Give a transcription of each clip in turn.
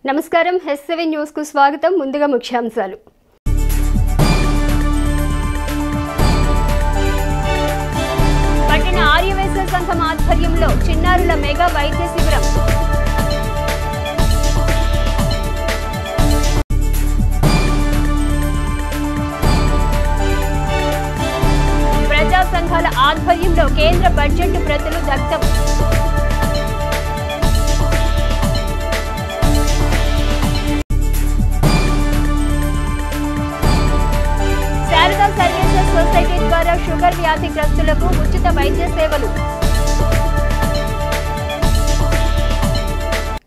నమస్కారం S7 news కు స్వాగతం. ముందుగా ముఖ్యాంశాలు. పట్టణ ఆర్యవైశ్య సంఘం ఆధ్వర్యంలో చిన్నారుల మెగా వైద్య శిబిరం. ప్రజా సంఘాల ఆధ్వర్యంలో కేంద్ర బడ్జెట్ ప్రతులు దగ్ధం. సర్వీసెస్ సొసైటీ ద్వారా షుగర్ వ్యాధిగ్రస్తులకు ఉచిత వైద్య సేవలు.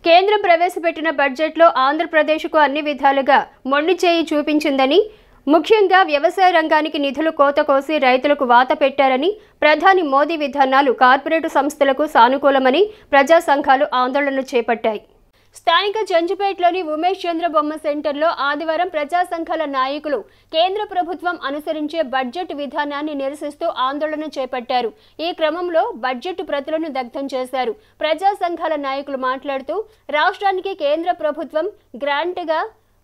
కేంద్రం ప్రవేశపెట్టిన బడ్జెట్లో ఆంధ్రప్రదేశ్కు అన్ని విధాలుగా మొండి చేయి చూపించిందని, ముఖ్యంగా వ్యవసాయ రంగానికి నిధులు కోత కోసి రైతులకు వాత పెట్టారని, ప్రధాని మోదీ విధానాలు కార్పొరేటు సంస్థలకు సానుకూలమని ప్రజా సంఘాలు ఆందోళన చేపట్టాయి. స్థానిక జంజిపేటలోని ఉమేష్ చంద్ర బొమ్మ సెంటర్లో ఆదివారం ప్రజా సంఘాల నాయకులు కేంద్ర ప్రభుత్వం అనుసరించే బడ్జెట్ విధానాన్ని నిరసిస్తూ ఆందోళన చేపట్టారు. ఈ క్రమంలో బడ్జెట్ ప్రతులను దగ్ధం చేశారు. ప్రజా సంఘాల నాయకులు మాట్లాడుతూ రాష్ట్రానికి కేంద్ర ప్రభుత్వం గ్రాంట్గా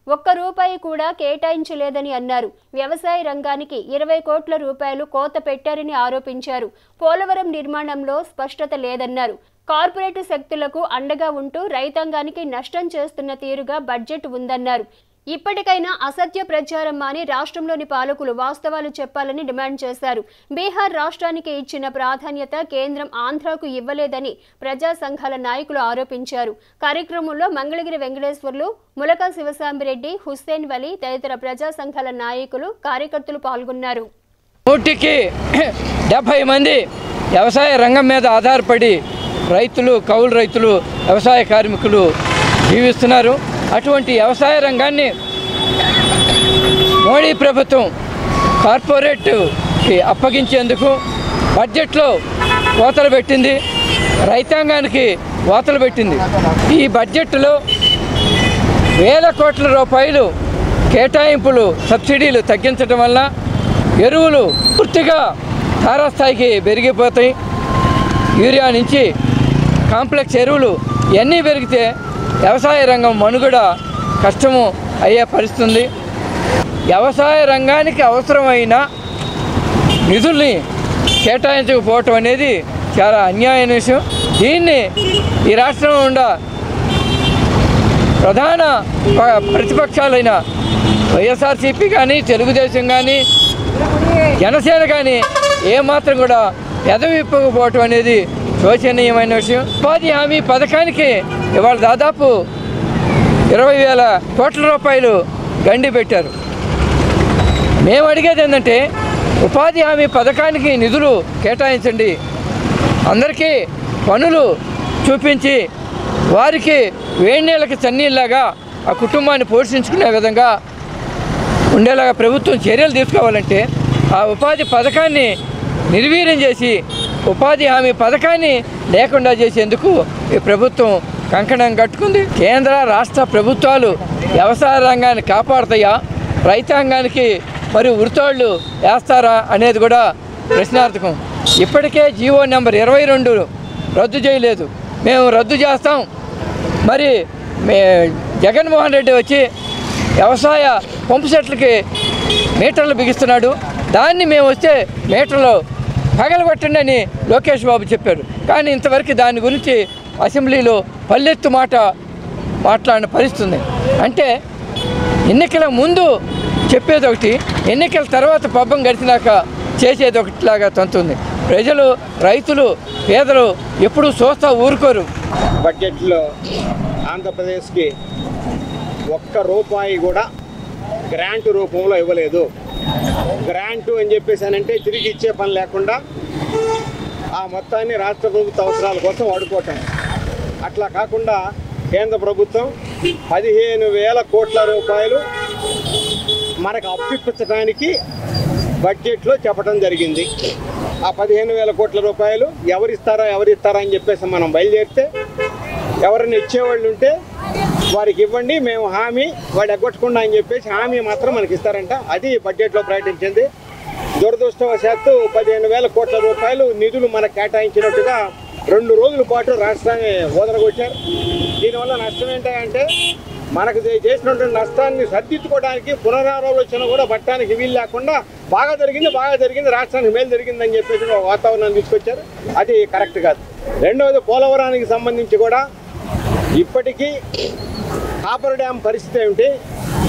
₹1 కూడా కేటాయించలేదని అన్నారు. వ్యవసాయ రంగానికి 20 కోట్ల రూపాయలు కోత పెట్టారని ఆరోపించారు. పోలవరం నిర్మాణంలో స్పష్టత లేదన్నారు. కార్పొరేట్ శక్తులకు అండగా ఉంటూ రైతాంగానికి నష్టం చేస్తున్న తీరుగా బడ్జెట్ ఉందన్నారు. ఇప్పటికైనా అసత్య ప్రచారం మాని రాష్ట్రంలోని పాలకులు వాస్తవాలు చెప్పాలని డిమాండ్ చేశారు. బీహార్ రాష్ట్రానికి ఇచ్చిన ప్రాధాన్యత కేంద్రం ఆంధ్రాకు ఇవ్వలేదని ప్రజా సంఘాల నాయకులు ఆరోపించారు. కార్యక్రమంలో మంగళగిరి వెంకటేశ్వర్లు, ములకా శివసాంబిరెడ్డి, హుస్సేన్ వలీ తదితర ప్రజా సంఘాల నాయకులు, కార్యకర్తలు పాల్గొన్నారు. 170 మంది వ్యవసాయ రంగం మీద ఆధారపడి రైతులు, కౌలు రైతులు, వ్యవసాయ కార్మికులు జీవిస్తున్నారు. అటువంటి వ్యవసాయ రంగాన్ని మోడీ ప్రభుత్వం కార్పొరేట్కి అప్పగించేందుకు బడ్జెట్లో కోతలు పెట్టింది, రైతాంగానికి కోతలు పెట్టింది. ఈ బడ్జెట్లో వేల కోట్ల రూపాయలు కేటాయింపులు, సబ్సిడీలు తగ్గించడం వల్ల ఎరువులు పూర్తిగా తారాస్థాయికి పెరిగిపోతాయి. యూరియా నుంచి కాంప్లెక్స్ ఎరువులు ఇవన్నీ పెరిగితే వ్యవసాయ రంగం మనుగడ కష్టము అయ్యే పరిస్థితుంది. వ్యవసాయ రంగానికి అవసరమైన నిధుల్ని కేటాయించకపోవటం అనేది చాలా అన్యాయమైన విషయం. దీన్ని ఈ రాష్ట్రంలో ఉన్న ప్రధాన ప్రతిపక్షాలైన వైఎస్ఆర్సీపీ కానీ, తెలుగుదేశం కానీ, జనసేన కానీ ఏమాత్రం కూడా ఎదవిప్పకపోవటం అనేది శోచనీయమైన విషయం. ఉపాధి హామీ పథకానికి ఇవాళ దాదాపు 20,000 కోట్ల రూపాయలు గండి పెట్టారు. మేము అడిగేది ఏంటంటే ఉపాధి హామీ పథకానికి నిధులు కేటాయించండి, అందరికీ పనులు చూపించి వారికి వేడినీళ్ళకి చన్నీళ్ళలాగా ఆ కుటుంబాన్ని పోషించుకునే విధంగా ఉండేలాగా ప్రభుత్వం చర్యలు తీసుకోవాలంటే ఆ ఉపాధి పథకాన్ని నిర్వీర్యం చేసి ఉపాధి హామీ పథకాన్ని లేకుండా చేసేందుకు ఈ ప్రభుత్వం కంకణం కట్టుకుంది. కేంద్ర రాష్ట్ర ప్రభుత్వాలు వ్యవసాయ రంగాన్ని కాపాడుతాయా, రైతాంగానికి మరి ఉరితాళ్ళు వేస్తారా అనేది కూడా ప్రశ్నార్థకం. ఇప్పటికే జీవో నెంబర్ 22 రద్దు చేయలేదు, మేము రద్దు చేస్తాం. మరి జగన్మోహన్ రెడ్డి వచ్చి వ్యవసాయ పంపు సెట్లకి మీటర్లు బిగిస్తున్నాడు, దాన్ని మేము వస్తే మీటర్లు పగలగొట్టండి అని లోకేష్ బాబు చెప్పారు. కానీ ఇంతవరకు దాని గురించి అసెంబ్లీలో పల్లెత్తు మాట్లాడిన పరిస్థితుంది. అంటే ఎన్నికల ముందు చెప్పేది ఒకటి, ఎన్నికల తర్వాత పబ్బం గడిచినాక చేసేది ఒకటిలాగా తంతుంది. ప్రజలు, రైతులు, పేదలు ఎప్పుడూ చూస్తా ఊరుకోరు. బడ్జెట్లో ఆంధ్రప్రదేశ్కి ₹1 కూడా గ్రాంట్ రూపంలో ఇవ్వలేదు. గ్రాంటు అని చెప్పేసానంటే తిరిగి ఇచ్చే పని లేకుండా ఆ మొత్తాన్ని రాష్ట్ర ప్రభుత్వ అవసరాల కోసం వాడుకోవటం. అట్లా కాకుండా కేంద్ర ప్రభుత్వం 15,000 కోట్ల రూపాయలు మనకు అప్పిపించడానికి బడ్జెట్లో చెప్పడం జరిగింది. ఆ 15,000 కోట్ల రూపాయలు ఎవరిస్తారా అని చెప్పేసి మనం బయలుదేరితే ఎవరైనా ఇచ్చేవాళ్ళు ఉంటే వారికి ఇవ్వండి, మేము హామీ వాడు ఎగ్గొట్టకుండా అని చెప్పేసి హామీ మాత్రం మనకి ఇస్తారంట. అది బడ్జెట్లో ప్రకటించింది. దురదృష్టవశాత్తు 15,000 కోట్ల రూపాయలు నిధులు మనకు కేటాయించినట్టుగా 2 రోజుల పాటు రాష్ట్రాన్ని ఓదరగొచ్చారు. దీనివల్ల నష్టం ఏంటంటే మనకు చేసినటువంటి నష్టాన్ని సర్దిద్దుకోవడానికి పునరాలోచన కూడా పట్టడానికి వీలు లేకుండా బాగా జరిగింది రాష్ట్రానికి మేలు జరిగిందని చెప్పేసి ఒక వాతావరణాన్ని తీసుకొచ్చారు. అది కరెక్ట్ కాదు. రెండవది పోలవరానికి సంబంధించి కూడా ఇప్పటికీ కాపర్ డ్యామ్ పరిస్థితి ఏమిటి,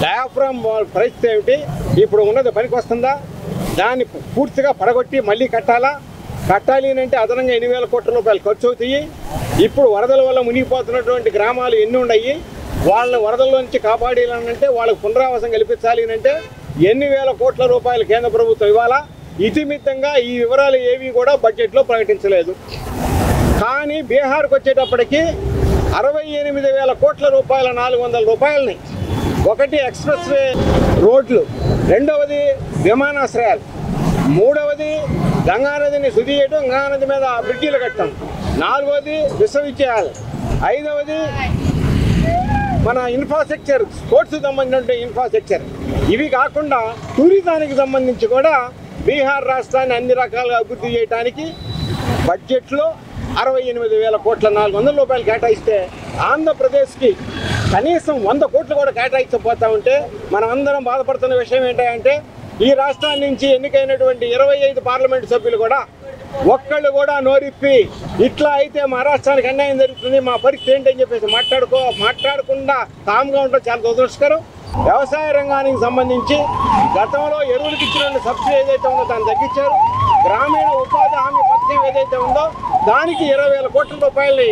డయాఫ్రామ్ పరిస్థితి ఏమిటి, ఇప్పుడు ఉన్నది పనికి వస్తుందా, దాన్ని పూర్తిగా పడగొట్టి మళ్ళీ కట్టాలి అంటే అదనంగా 8,000 కోట్ల రూపాయలు ఖర్చు అవుతాయి. ఇప్పుడు వరదల వల్ల మునిగిపోతున్నటువంటి గ్రామాలు ఎన్ని ఉన్నాయి, వాళ్ళని వరదల్లో నుంచి కాపాడాలంటే వాళ్ళకు పునరావాసం కల్పించాలి అంటే ఎన్ని వేల కోట్ల రూపాయలు కేంద్ర ప్రభుత్వం ఇవ్వాలా. ఇతిమిత్తంగా ఈ వివరాలు ఏవి కూడా బడ్జెట్లో ప్రకటించలేదు. కానీ బీహార్కి వచ్చేటప్పటికి 68,000 కోట్ల రూపాయల 400 రూపాయలని ఒకటి ఎక్స్ప్రెస్ వే రోడ్లు, రెండవది విమానాశ్రయాలు, మూడవది గంగానదిని శుద్ధి చేయడం, గంగానది మీద బ్రిడ్జీలు కట్టడం, నాలుగవది విశ్వవిద్యాలయాలు, ఐదవది మన ఇన్ఫ్రాస్ట్రక్చర్, స్పోర్ట్స్కి సంబంధించిన ఇన్ఫ్రాస్ట్రక్చర్. ఇవి కాకుండా టూరిజానికి సంబంధించి కూడా బీహార్ రాష్ట్రాన్ని అన్ని రకాలుగా అభివృద్ధి చేయడానికి బడ్జెట్లో 68,000 కోట్ల 400 రూపాయలు కేటాయిస్తే ఆంధ్రప్రదేశ్కి కనీసం 100 కోట్లు కూడా కేటాయించకపోతా ఉంటే మనం అందరం బాధపడుతున్న విషయం ఏంటంటే ఈ రాష్ట్రాన్ని నుంచి ఎన్నికైనటువంటి 25 పార్లమెంటు సభ్యులు కూడా ఒక్కళ్ళు కూడా నోరిప్పి ఇట్లా అయితే మా రాష్ట్రానికి అన్యాయం జరుగుతుంది, మా పరిస్థితి ఏంటని చెప్పేసి మాట్లాడకుండా కామ్గా ఉండడం చాలా దురదృష్టకరం. వ్యవసాయ రంగానికి సంబంధించి గతంలో ఎరువులకు ఇచ్చిన సబ్సిడీ ఏదైతే ఉందో దాన్ని తగ్గించారు. గ్రామీణ ఉపాధి హామీ పథకం ఏదైతే ఉందో దానికి 20,000 కోట్ల రూపాయలని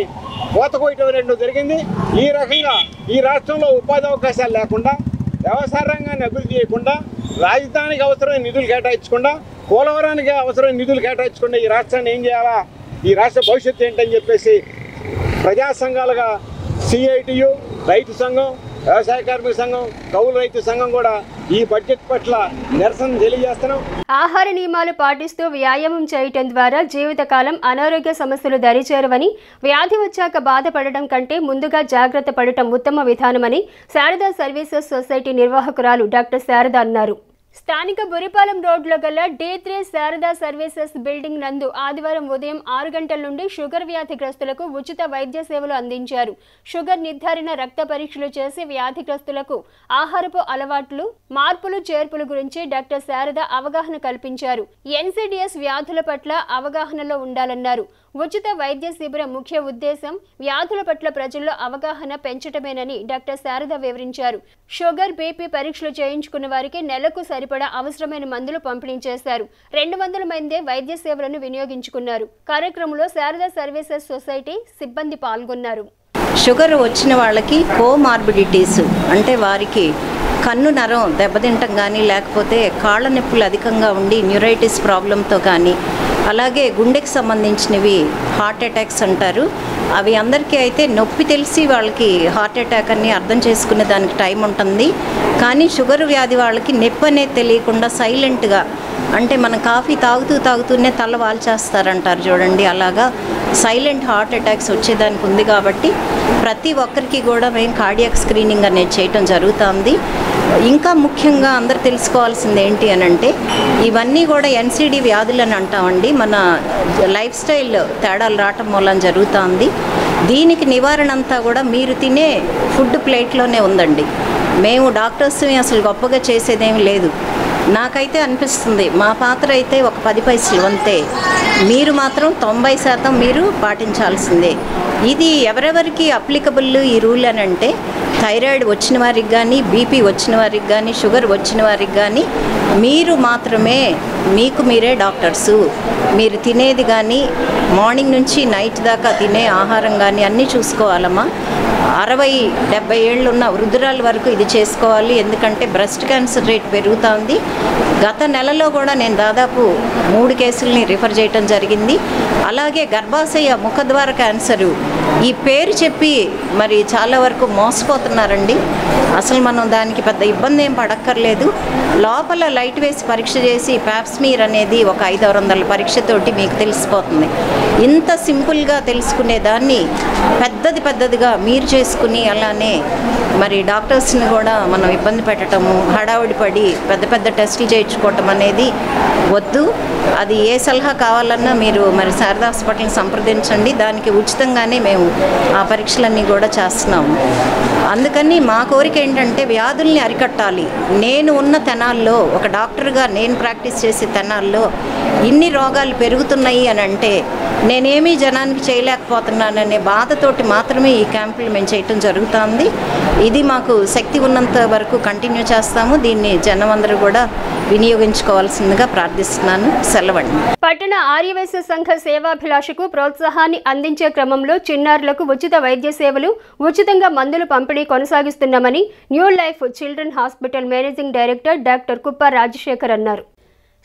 కోత కోయటం జరిగింది. ఈ రకంగా ఈ రాష్ట్రంలో ఉపాధి అవకాశాలు లేకుండా, వ్యవసాయ రంగాన్ని అభివృద్ధి చేయకుండా, రాజధానికి అవసరమైన నిధులు కేటాయించకుండా, పోలవరానికి అవసరమైన నిధులు కేటాయించకుండా ఈ రాష్ట్రాన్ని ఏం చేయాలా, ఈ రాష్ట్ర భవిష్యత్తు ఏంటని చెప్పేసి ప్రజా సంఘాలుగా సిఐటియు, రైతు సంఘం, వ్యవసాయ కార్మిక సంఘం, కౌలు రైతు సంఘం కూడా ఈ బడ్జెట్ పట్ల నిరసన తెలియజేస్తున్నాం. ఆహార నియమాలు పాటిస్తూ వ్యాయామం చేయటం ద్వారా జీవితకాలం అనారోగ్య సమస్యలు దరిచేరవని, వ్యాధి వచ్చాక బాధపడటం కంటే ముందుగా జాగ్రత్త పడటం ఉత్తమ విధానమని శారదా సర్వీసెస్ సొసైటీ నిర్వాహకురాలు డాక్టర్ శారద అన్నారు. స్థానిక బురిపాలెం రోడ్లో గల D3 శారదా సర్వీసెస్ బిల్డింగ్ నందు ఆదివారం ఉదయం 6 గంటల నుండి షుగర్ వ్యాధిగ్రస్తులకు ఉచిత వైద్య సేవలు అందించారు. షుగర్ నిర్ధారణ, రక్త పరీక్షలు చేసి వ్యాధిగ్రస్తులకు ఆహారపు అలవాట్లు, మార్పులు చేర్పుల గురించి డాక్టర్ శారద అవగాహన కల్పించారు. NCDs వ్యాధుల పట్ల అవగాహనలో ఉండాలన్నారు. ఉచిత వైద్య శిబిరం ముఖ్య ఉద్దేశం వ్యాధుల పట్ల ప్రజల్లో అవగాహన పెంచటమేనని డాక్టర్ శారద వివరించారు. షుగర్, బీపీ పరీక్షలు చేయించుకున్న వారికి నెలకు సరిపడా అవసరమైన మందులు పంపిణీ చేశారు. 200 మంది వైద్య సేవలను వినియోగించుకున్నారు. కార్యక్రమంలో శారదా సర్వీసెస్ సొసైటీ సిబ్బంది పాల్గొన్నారు. షుగర్ వచ్చిన వాళ్ళకి కోమార్బిడిటీస్ అంటే వారికి కన్ను నరం దెబ్బతింటం కానీ, లేకపోతే కాళ్ళ నొప్పులు అధికంగా ఉండి న్యూరైటిస్ ప్రాబ్లంతో కానీ, అలాగే గుండెకి సంబంధించినవి హార్ట్ అటాక్స్ అంటారు. అవి అందరికీ అయితే నొప్పి తెలిసి వాళ్ళకి హార్ట్ అటాక్ అని అర్థం చేసుకునే దానికి టైం ఉంటుంది. కానీ షుగర్ వ్యాధి వాళ్ళకి నొప్పి అనేది తెలియకుండా సైలెంట్గా, అంటే మనం కాఫీ తాగుతూనే తల వాల్చేస్తారంటారు చూడండి, అలాగా సైలెంట్ హార్ట్ అటాక్స్ వచ్చేదానికి ఉంది. కాబట్టి ప్రతి ఒక్కరికి కూడా మేము కార్డియాక్ స్క్రీనింగ్ అనేది చేయటం జరుగుతుంది. ఇంకా ముఖ్యంగా అందరు తెలుసుకోవాల్సింది ఏంటి అని అంటే, ఇవన్నీ కూడా NCD వ్యాధులు అని అంటామండి. మన లైఫ్ స్టైల్ తేడాలు రావటం మూలం జరుగుతుంది. దీనికి నివారణ అంతా కూడా మీరు తినే ఫుడ్ ప్లేట్లోనే ఉందండి. మేము డాక్టర్స్ అసలు గొప్పగా చేసేదేమి లేదు. నాకైతే అనిపిస్తుంది మా పాత్ర అయితే ఒక 10 పైసలు అంతే. మీరు మాత్రం 90% మీరు పాటించాల్సిందే. ఇది ఎవరెవరికి అప్లికబుల్ ఈ రూల్ అని అంటే, థైరాయిడ్ వచ్చిన వారికి కానీ, బీపీ వచ్చిన వారికి కానీ, షుగర్ వచ్చిన వారికి కానీ మీరు మాత్రమే మీకు మీరే డాక్టర్సు. మీరు తినేది కానీ, మార్నింగ్ నుంచి నైట్ దాకా తినే ఆహారం కానీ అన్నీ చూసుకోవాలమ్మా. 60-70 ఏళ్ళు ఉన్న వృద్ధురాల వరకు ఇది చేసుకోవాలి. ఎందుకంటే బ్రెస్ట్ క్యాన్సర్ రేట్ పెరుగుతుంది. గత నెలలో కూడా నేను దాదాపు 3 కేసుల్ని రిఫర్ చేయటం జరిగింది. అలాగే గర్భాశయ ముఖద్వార క్యాన్సరు ఈ పేరు చెప్పి మరి చాలా వరకు మోసపోతున్నారండి. అసలు మనం దానికి పెద్ద ఇబ్బంది ఏం పడక్కర్లేదు. లోపల లైట్ వేసి పరీక్ష చేసి ప్యాప్స్మీర్ అనేది ఒక 500 పరీక్షతోటి మీకు తెలిసిపోతుంది. ఇంత సింపుల్గా తెలుసుకునే దాన్ని పెద్దదిగా మీరు చేసుకుని అలానే మరి డాక్టర్స్ని కూడా మనం ఇబ్బంది పెట్టడము, హడావుడి పడి పెద్ద టెస్టులు చేయించుకోవటం అనేది వద్దు. అది ఏ సలహా కావాలన్నా మీరు మరి శారదా హాస్పిటల్ని సంప్రదించండి. దానికి ఉచితంగానే మేము ఆ పరీక్షలన్నీ కూడా చేస్తున్నాము. అందుకని మా కోరిక ఏంటంటే వ్యాధుల్ని అరికట్టాలి. నేను ఉన్న తెనాల్లో, ఒక డాక్టర్గా నేను ప్రాక్టీస్ చేసే తెనాల్లో ఇన్ని రోగాలు పెరుగుతున్నాయి అని అంటే నేనేమీ జనానికి చేయలేకపోతున్నాననే బాధతోటి మాత్రమే ఈ క్యాంపులు మేము చేయటం జరుగుతుంది. ఇది మాకు శక్తి ఉన్నంత వరకు కంటిన్యూ చేస్తాము. దీన్ని జనం అందరూ కూడా వినియోగించుకోవాల్సిందిగా ప్రార్థిస్తున్నాను. సెలవండి. పట్టణ ఆర్యవైశ్య సంఘ సేవాభిలాషకు ప్రోత్సాహాన్ని అందించే క్రమంలో చిన్నారులకు ఉచిత వైద్య సేవలు, ఉచితంగా మందులు పంపిణీ కొనసాగిస్తున్నామని new life children hospital managing director doctor Kuppa Rajasekhar అన్నారు.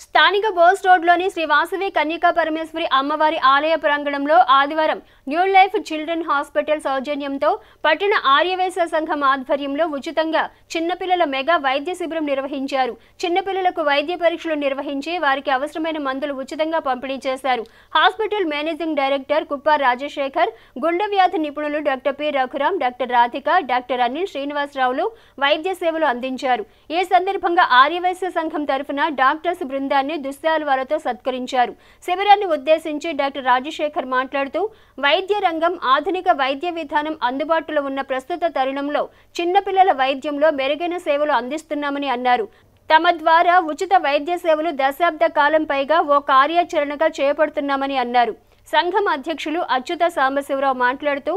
స్థానిక బోస్ రోడ్లోని శ్రీ వాసవి కన్యకా పరమేశ్వరి అమ్మవారి ఆలయ ప్రాంగణంలో ఆదివారం న్యూ లైఫ్ చిల్డ్రన్ హాస్పిటల్ సౌజన్యంతో పట్టణ ఆర్యవైశ్య సంఘం ఆధ్వర్యంలో ఉచితంగా చిన్నపిల్లల మెగా వైద్య శిబిరం నిర్వహించారు. చిన్నపిల్లలకు వైద్య పరీక్షలు నిర్వహించి వారికి అవసరమైన మందులు ఉచితంగా పంపిణీ చేశారు. హాస్పిటల్ మేనేజింగ్ డైరెక్టర్ కుప్ప రాజశేఖర్, గుండె వ్యాధి నిపుణులు doctor P Raghuram, doctor Radhika, doctor Anil శ్రీనివాసరావులు వైద్య సేవలు అందించారు. ఈ సందర్భంగా ఆర్యవైశ్య సంఘం తరఫున డాక్టర్స్ బృందాన్ని దుశ్శాలువాలతో సత్కరించారు. శిబిరాన్ని ఉద్దేశించి డాక్టర్ రాజశేఖర్ మాట్లాడుతూ వైద్య రంగం, ఆధునిక వైద్య విధానం అందుబాటులో ఉన్న ప్రస్తుత తరుణంలో చిన్నపిల్లల వైద్యంలో మెరుగైన సేవలు అందిస్తున్నామని అన్నారు. తమ ద్వారా ఉచిత వైద్య సేవలు దశాబ్ద కాలం పైగా ఓ కార్యాచరణగా చేపడుతున్నామని అన్నారు. సంఘం అధ్యక్షులు అచ్యుత సాంబశివరావు మాట్లాడుతూ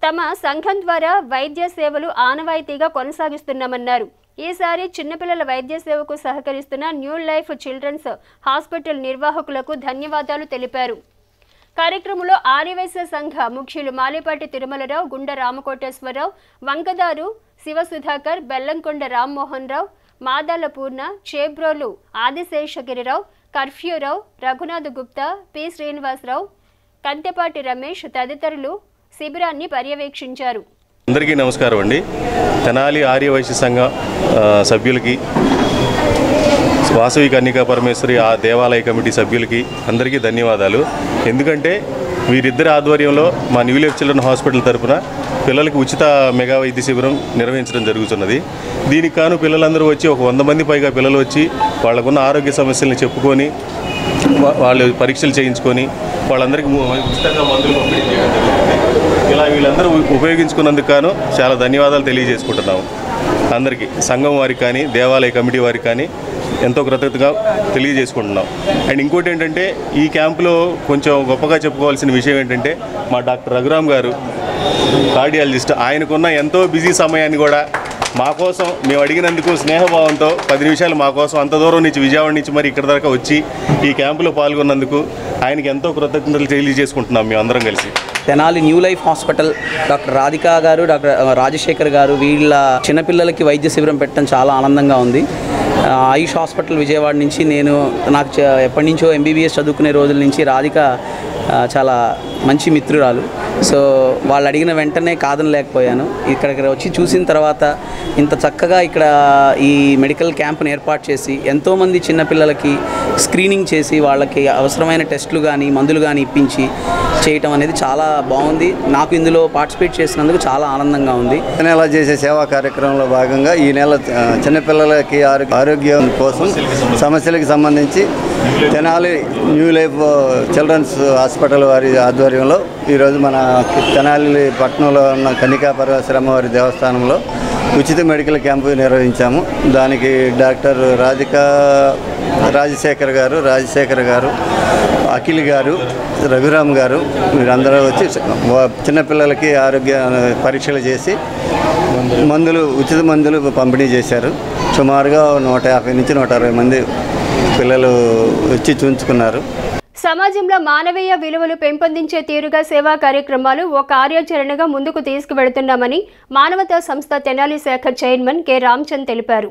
తమ సంఘం ద్వారా వైద్య సేవలు ఆనవాయితీగా కొనసాగిస్తున్నామన్నారు. ఈసారి చిన్నపిల్లల వైద్య సేవకు సహకరిస్తున్న న్యూ లైఫ్ చిల్డ్రన్స్ హాస్పిటల్ నిర్వాహకులకు ధన్యవాదాలు తెలిపారు. కార్యక్రమంలో ఆర్యవైశ్య సంఘ ముఖ్యులు మాలేపాటి తిరుమలరావు, గుండ రామకోటేశ్వరరావు, వంకదారు శివసుధాకర్, బెల్లంకొండ రామ్మోహన్ రావు, మాదాల పూర్ణ, చేబ్రోలు ఆదిశేషగిరిరావు, కర్ఫ్యూరావు, రఘునాథ్ గుప్తా, పి శ్రీనివాసరావు, కంతెపాటి రమేష్ తదితరులు శిబిరాన్ని పర్యవేక్షించారు. అందరికీ నమస్కారం అండి. తెనాలి ఆర్యవైశ్య సంఘ సభ్యులకి, వాసవి కన్యకా పరమేశ్వరి ఆ దేవాలయ కమిటీ సభ్యులకి అందరికీ ధన్యవాదాలు. ఎందుకంటే వీరిద్దరి ఆధ్వర్యంలో మా న్యూ లైఫ్ చిల్డ్రన్ హాస్పిటల్ తరఫున పిల్లలకి ఉచిత మెగా వైద్య శిబిరం నిర్వహించడం జరుగుతున్నది. దీనికి కాను పిల్లలందరూ వచ్చి ఒక 100 మంది పైగా పిల్లలు వచ్చి వాళ్ళకున్న ఆరోగ్య సమస్యలను చెప్పుకొని వాళ్ళు పరీక్షలు చేయించుకొని వాళ్ళందరికీ ఉచితంగా మందులు పంపిణీ చేయడం జరుగుతుంది. ఇలా వీళ్ళందరూ ఉపయోగించుకున్నందుకు గాను చాలా ధన్యవాదాలు తెలియజేసుకుంటున్నాము. అందరికీ సంఘం వారికి కానీ దేవాలయ కమిటీ వారికి కానీ ఎంతో కృతజ్ఞతగా తెలియజేసుకుంటున్నాం. అండ్ ఇంకోటి ఏంటంటే ఈ క్యాంపులో కొంచెం గొప్పగా చెప్పుకోవాల్సిన విషయం ఏంటంటే మా డాక్టర్ రఘురామ్ గారు కార్డియాలజిస్ట్, ఆయనకున్న ఎంతో బిజీ సమయాన్ని కూడా మా కోసం మేము అడిగినందుకు స్నేహభావంతో 10 నిమిషాలు మా కోసం అంత దూరం నుంచి విజయవాడ నుంచి మరి ఇక్కడ దాకా వచ్చి ఈ క్యాంపులో పాల్గొన్నందుకు ఆయనకి ఎంతో కృతజ్ఞతలు తెలియజేసుకుంటున్నాం మేము అందరం కలిసి. Tenali new life hospital doctor Radhika గారు, డాక్టర్ రాజశేఖర్ గారు వీళ్ళ చిన్నపిల్లలకి వైద్య శిబిరం పెట్టడం చాలా ఆనందంగా ఉంది. ఆయుష్ హాస్పిటల్ విజయవాడ నుంచి నాకు ఎప్పటి నుంచో ఎంబీబీఎస్ చదువుకునే రోజుల నుంచి రాధిక చాలా మంచి మిత్రురాలు. సో వాళ్ళు అడిగిన వెంటనే కాదనలేకపోయాను. ఇక్కడికి వచ్చి చూసిన తర్వాత ఇంత చక్కగా ఇక్కడ ఈ మెడికల్ క్యాంప్ను ఏర్పాటు చేసి ఎంతోమంది చిన్నపిల్లలకి స్క్రీనింగ్ చేసి వాళ్ళకి అవసరమైన టెస్టులు కానీ మందులు కానీ ఇప్పించి చేయటం అనేది చాలా బాగుంది. నాకు ఇందులో పార్టిసిపేట్ చేసినందుకు చాలా ఆనందంగా ఉంది. నెల చేసే సేవా కార్యక్రమంలో భాగంగా ఈ నెల చిన్నపిల్లలకి ఆరోగ్యం కోసం సమస్యలకు సంబంధించి Tenali new life children's hospital వారి ఆధ్వర్యంలో ఈరోజు మన తెనాలి పట్టణంలో ఉన్న కన్యకా పరమేశ్వరి అమ్మవారి దేవస్థానంలో ఉచిత మెడికల్ క్యాంపు నిర్వహించాము. దానికి డాక్టర్ రాజశేఖర్ గారు, అఖిల్ గారు, రఘురామ్ గారు వీరందరూ వచ్చి చిన్నపిల్లలకి ఆరోగ్య పరీక్షలు చేసి ఉచిత మందులు పంపిణీ చేశారు. సుమారుగా 150 నుంచి 160 మంది పిల్లలు వచ్చి చూయించుకున్నారు. సమాజంలో మానవీయ విలువలు పెంపొందించే తీరుగా సేవా కార్యక్రమాలు ఓ కార్యాచరణగా ముందుకు తీసుకువెడుతున్నామని మానవతా సంస్థ తెనాలి శాఖ చైర్మన్ కె రామచంద్ తెలిపారు.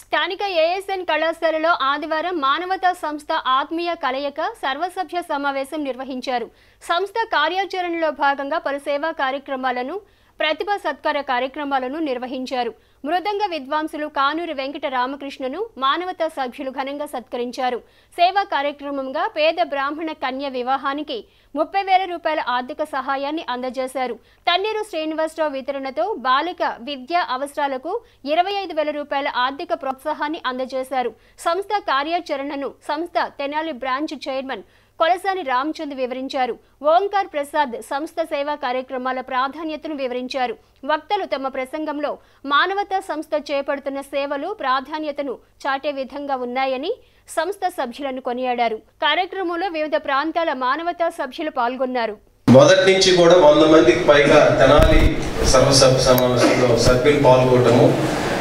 స్థానిక ఏఎస్ఎన్ కళాశాలలో ఆదివారం మానవతా సంస్థ ఆత్మీయ కలయిక సర్వసభ్య సమావేశం నిర్వహించారు. సంస్థ కార్యాచరణలో భాగంగా పలు సేవా కార్యక్రమాలను ప్రతిభా సత్కార కార్యక్రమాలను నిర్వహించారు. మృదంగ విద్వాంసులు కానూరి వెంకట రామకృష్ణను మానవతా సభ్యులు ఘనంగా సత్కరించారు. సేవా కార్యక్రమంగా పేద బ్రాహ్మణ కన్య వివాహానికి 30,000 రూపాయల ఆర్థిక సహాయాన్ని అందజేశారు. తన్నీరు శ్రీనివాసరావు వితరణతో బాలిక విద్యా అవసరాలకు 25,000 రూపాయల ఆర్థిక ప్రోత్సాహాన్ని అందజేశారు. సంస్థ కార్యాచరణను సంస్థ తెనాలి బ్రాంచ్ చైర్మన్ కొలసాని రామచంద్ వివరించారు. ఓంకార్ ప్రసాద్ సంస్థ సేవా కార్యక్రమాల ప్రాధాన్యతను వివరించారు. వక్తలు తమ ప్రసంగంలో మానవతా సంస్థ చేపడుతున్న సేవలు ప్రాధాన్యతను చాటే విధంగా ఉన్నాయని సంస్థ సభ్యులను కొనియాడారు. కార్యక్రమంలో వివిధ ప్రాంతాల మానవతా సభ్యులు పాల్గొన్నారు. మొదటి నుంచి కూడా 100 మందికి పైగా తెనాలి సర్వసభ సమావేశంలో సభ్యులు పాల్గొనటము,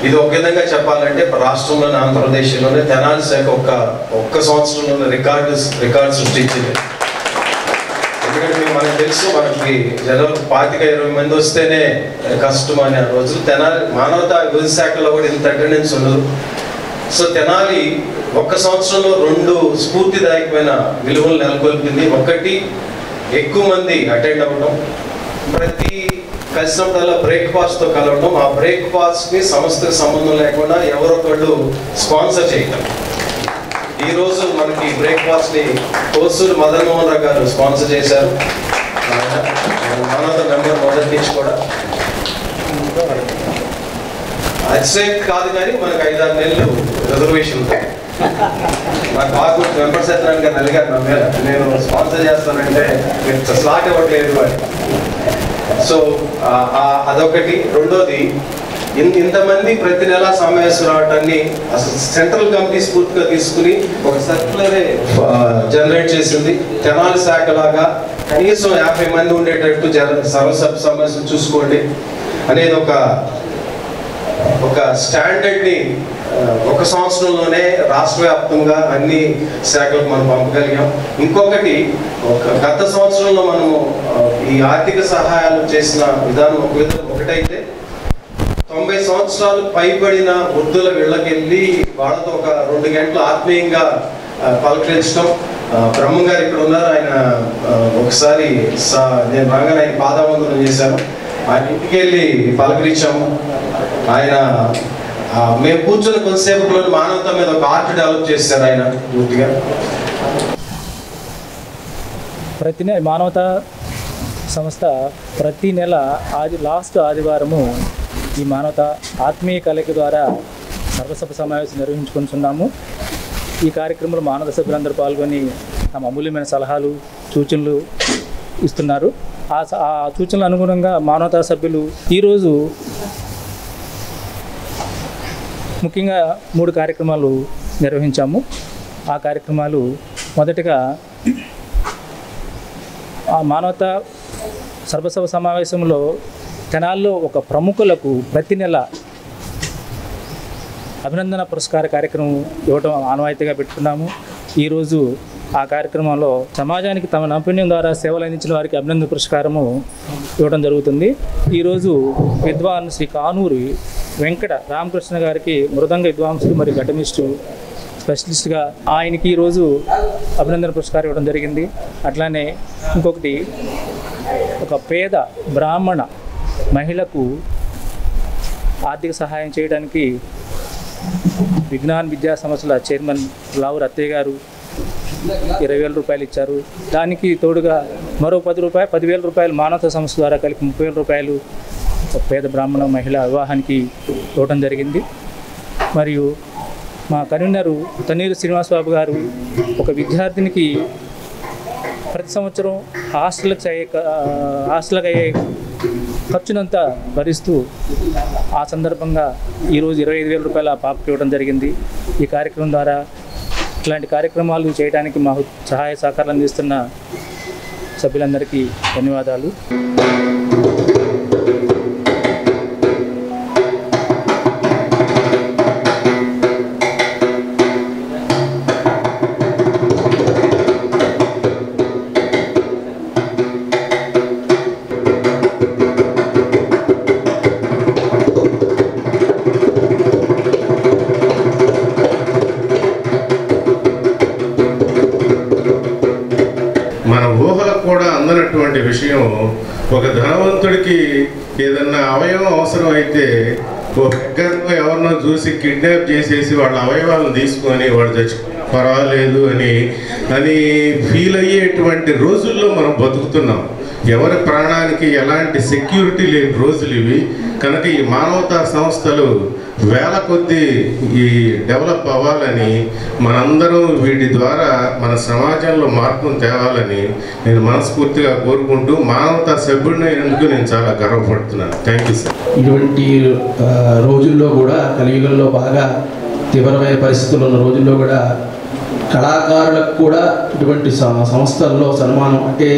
ఇది ఒక విధంగా చెప్పాలంటే రాష్ట్రంలోని ఆంధ్రప్రదేశ్లోనే తెనాలి శాఖ ఒక్క సంవత్సరంలోనే రికార్డు సృష్టించింది. ఎందుకంటే మనకు తెలుసు, మనకి జనాలు 25-20 మంది వస్తేనే కష్టం అనే రోజులు. తెనాలి మానవతా అభివృద్ధి శాఖలో కూడా ఇంత అటెండెన్స్ ఉండదు. సో తెనాలి ఒక్క సంవత్సరంలో 2 స్ఫూర్తిదాయకమైన విలువలు నెలకొల్పింది. ఒకటి, ఎక్కువ మంది అటెండ్ అవ్వడం, ప్రతి కలిసినప్పుడల్లా బ్రేక్ఫాస్ట్తో కలవడం, ఆ బ్రేక్ఫాస్ట్ని సంస్థకు సంబంధం లేకుండా ఎవరొకళ్ళు స్పాన్సర్ చేయటం. ఈరోజు మనకి బ్రేక్ఫాస్ట్ని కోసూరు మదన్ మోహన్ రావు గారు స్పాన్సర్ చేశారు. మానవత మెంబర్ మొదటి నుంచి కూడా అతిశయక్తి కాదు, కానీ మనకు 5-6 నెలలు రిజర్వేషన్ ఉంటాయి. నాకు బాగా మెంబర్ సత్యనారాయణ గారు అడిగారు నా మీద, నేను స్పాన్సర్ చేస్తానంటే మీరు స్లాట్ ఇవ్వట్లేదు అని. సో అదొకటి. రెండోది, ఇంతమంది ప్రతి నెల సమావేశం రావటాన్ని అసలు సెంట్రల్ కమిటీ స్ఫూర్తిగా తీసుకుని ఒక సర్క్యులరే జనరేట్ చేసింది. తెనాలి శాఖ లాగా కనీసం 50 మంది ఉండేటట్టు సర్వసభ సమావేశం చూసుకోండి అనేది ఒక స్టాండర్డ్ని ఒక సంవత్సరంలోనే రాష్ట్ర వ్యాప్తంగా అన్ని శాఖలకు మనం పంపగలిగాం. ఇంకొకటి, గత సంవత్సరంలో మనము ఈ ఆర్థిక సహాయాలు చేసిన విధానం ఒకటైతే 90 సంవత్సరాలు పైబడిన వృద్ధుల ఇళ్ళకెళ్ళి వాళ్ళతో ఒక 2 గంటలు ఆత్మీయంగా పలకరించడం. బ్రహ్మ గారు ఇక్కడ ఉన్నారు, ఆయన ఒకసారి నేను రాగానే ఆయన పాదవందనం చేశాను. ఆయన ఇంటికి వెళ్ళి పలకరించాము. ఆయన మేము కూర్చొని కొంతసేపులో మానవత మీద ఒక ఆర్ట్ డెవలప్ చేశారు ఆయన పూర్తిగా. ప్రతి మానవతా సంస్థ ప్రతి నెల లాస్ట్ ఆదివారము ఈ మానవత ఆత్మీయ కలయిక ద్వారా సర్వసభ సమావేశం నిర్వహించుకుంటున్నాము. ఈ కార్యక్రమంలో మానవ సభ్యులందరూ పాల్గొని తమ అమూల్యమైన సలహాలు సూచనలు ఇస్తున్నారు. ఆ సూచనల అనుగుణంగా మానవతా సభ్యులు ఈరోజు ముఖ్యంగా 3 కార్యక్రమాలు నిర్వహించాము. ఆ కార్యక్రమాలు మొదటగా ఆ మానవతా సర్వసభ సమావేశంలో తెనాల్లో ఒక ప్రముఖులకు ప్రతి నెల అభినందన పురస్కార కార్యక్రమం ఇవ్వటం ఆనవాయితీగా పెట్టుకున్నాము. ఈరోజు ఆ కార్యక్రమంలో సమాజానికి తమ నైపుణ్యం ద్వారా సేవలు అందించిన వారికి అభినందన పురస్కారము ఇవ్వడం జరుగుతుంది. ఈరోజు విద్వాన్ శ్రీ కానూరి వెంకట రామకృష్ణ గారికి మృదంగ విద్వాంసులు మరియు ఘటమిస్టు స్పెషలిస్ట్గా ఆయనకి ఈరోజు అభినందన పురస్కారం ఇవ్వడం జరిగింది. అట్లానే ఇంకొకటి, ఒక పేద బ్రాహ్మణ మహిళకు ఆర్థిక సహాయం చేయడానికి విజ్ఞాన్ విద్యా సంస్థల చైర్మన్ లావు రత్తయ్య గారు 20,000 రూపాయలు ఇచ్చారు. దానికి తోడుగా మరో 10,000 రూపాయలు మానవతా సంస్థ ద్వారా కలిపి 30,000 రూపాయలు పేద బ్రాహ్మణ మహిళ వివాహానికి ఇవ్వడం జరిగింది. మరియు మా కన్వీనరు తన్నీరు శ్రీనివాసబాబు గారు ఒక విద్యార్థినికి ప్రతి సంవత్సరం హాస్టల్కి అయ్యే ఖర్చునంతా భరిస్తూ ఆ సందర్భంగా ఈరోజు 25,000 రూపాయల పాపకి ఇవ్వడం జరిగింది. ఈ కార్యక్రమం ద్వారా ఇట్లాంటి కార్యక్రమాలు చేయడానికి మాకు సహాయ సహకారాలు అందిస్తున్న సభ్యులందరికీ ధన్యవాదాలు. మన ఊహలకు కూడా అందనటువంటి విషయం, ఒక ధనవంతుడికి ఏదన్నా అవయవం అవసరం అయితే ఓ దగ్గరలో ఎవరినో చూసి కిడ్నాప్ చేసేసి వాళ్ళ అవయవాలను తీసుకొని వాళ్ళు పర్వాలేదు అని ఫీల్ అయ్యేటువంటి రోజుల్లో మనం బతుకుతున్నాం. ఎవరి ప్రాణానికి ఎలాంటి సెక్యూరిటీ లేని రోజులు ఇవి. కనుక ఈ మానవతా సంస్థలు వేల కొద్దీ ఈ డెవలప్ అవ్వాలని, మనందరం వీటి ద్వారా మన సమాజంలో మార్పును తేవాలని నేను మనస్ఫూర్తిగా కోరుకుంటూ మానవతా సభ్యుడినందుకు నేను చాలా గర్వపడుతున్నాను. Thank you sir. ఇటువంటి రోజుల్లో కూడా కలియుగంలో బాగా తీవ్రమైన పరిస్థితులు ఉన్న రోజుల్లో కూడా కళాకారులకు కూడా ఇటువంటి సంస్థల్లో సన్మానం, అంటే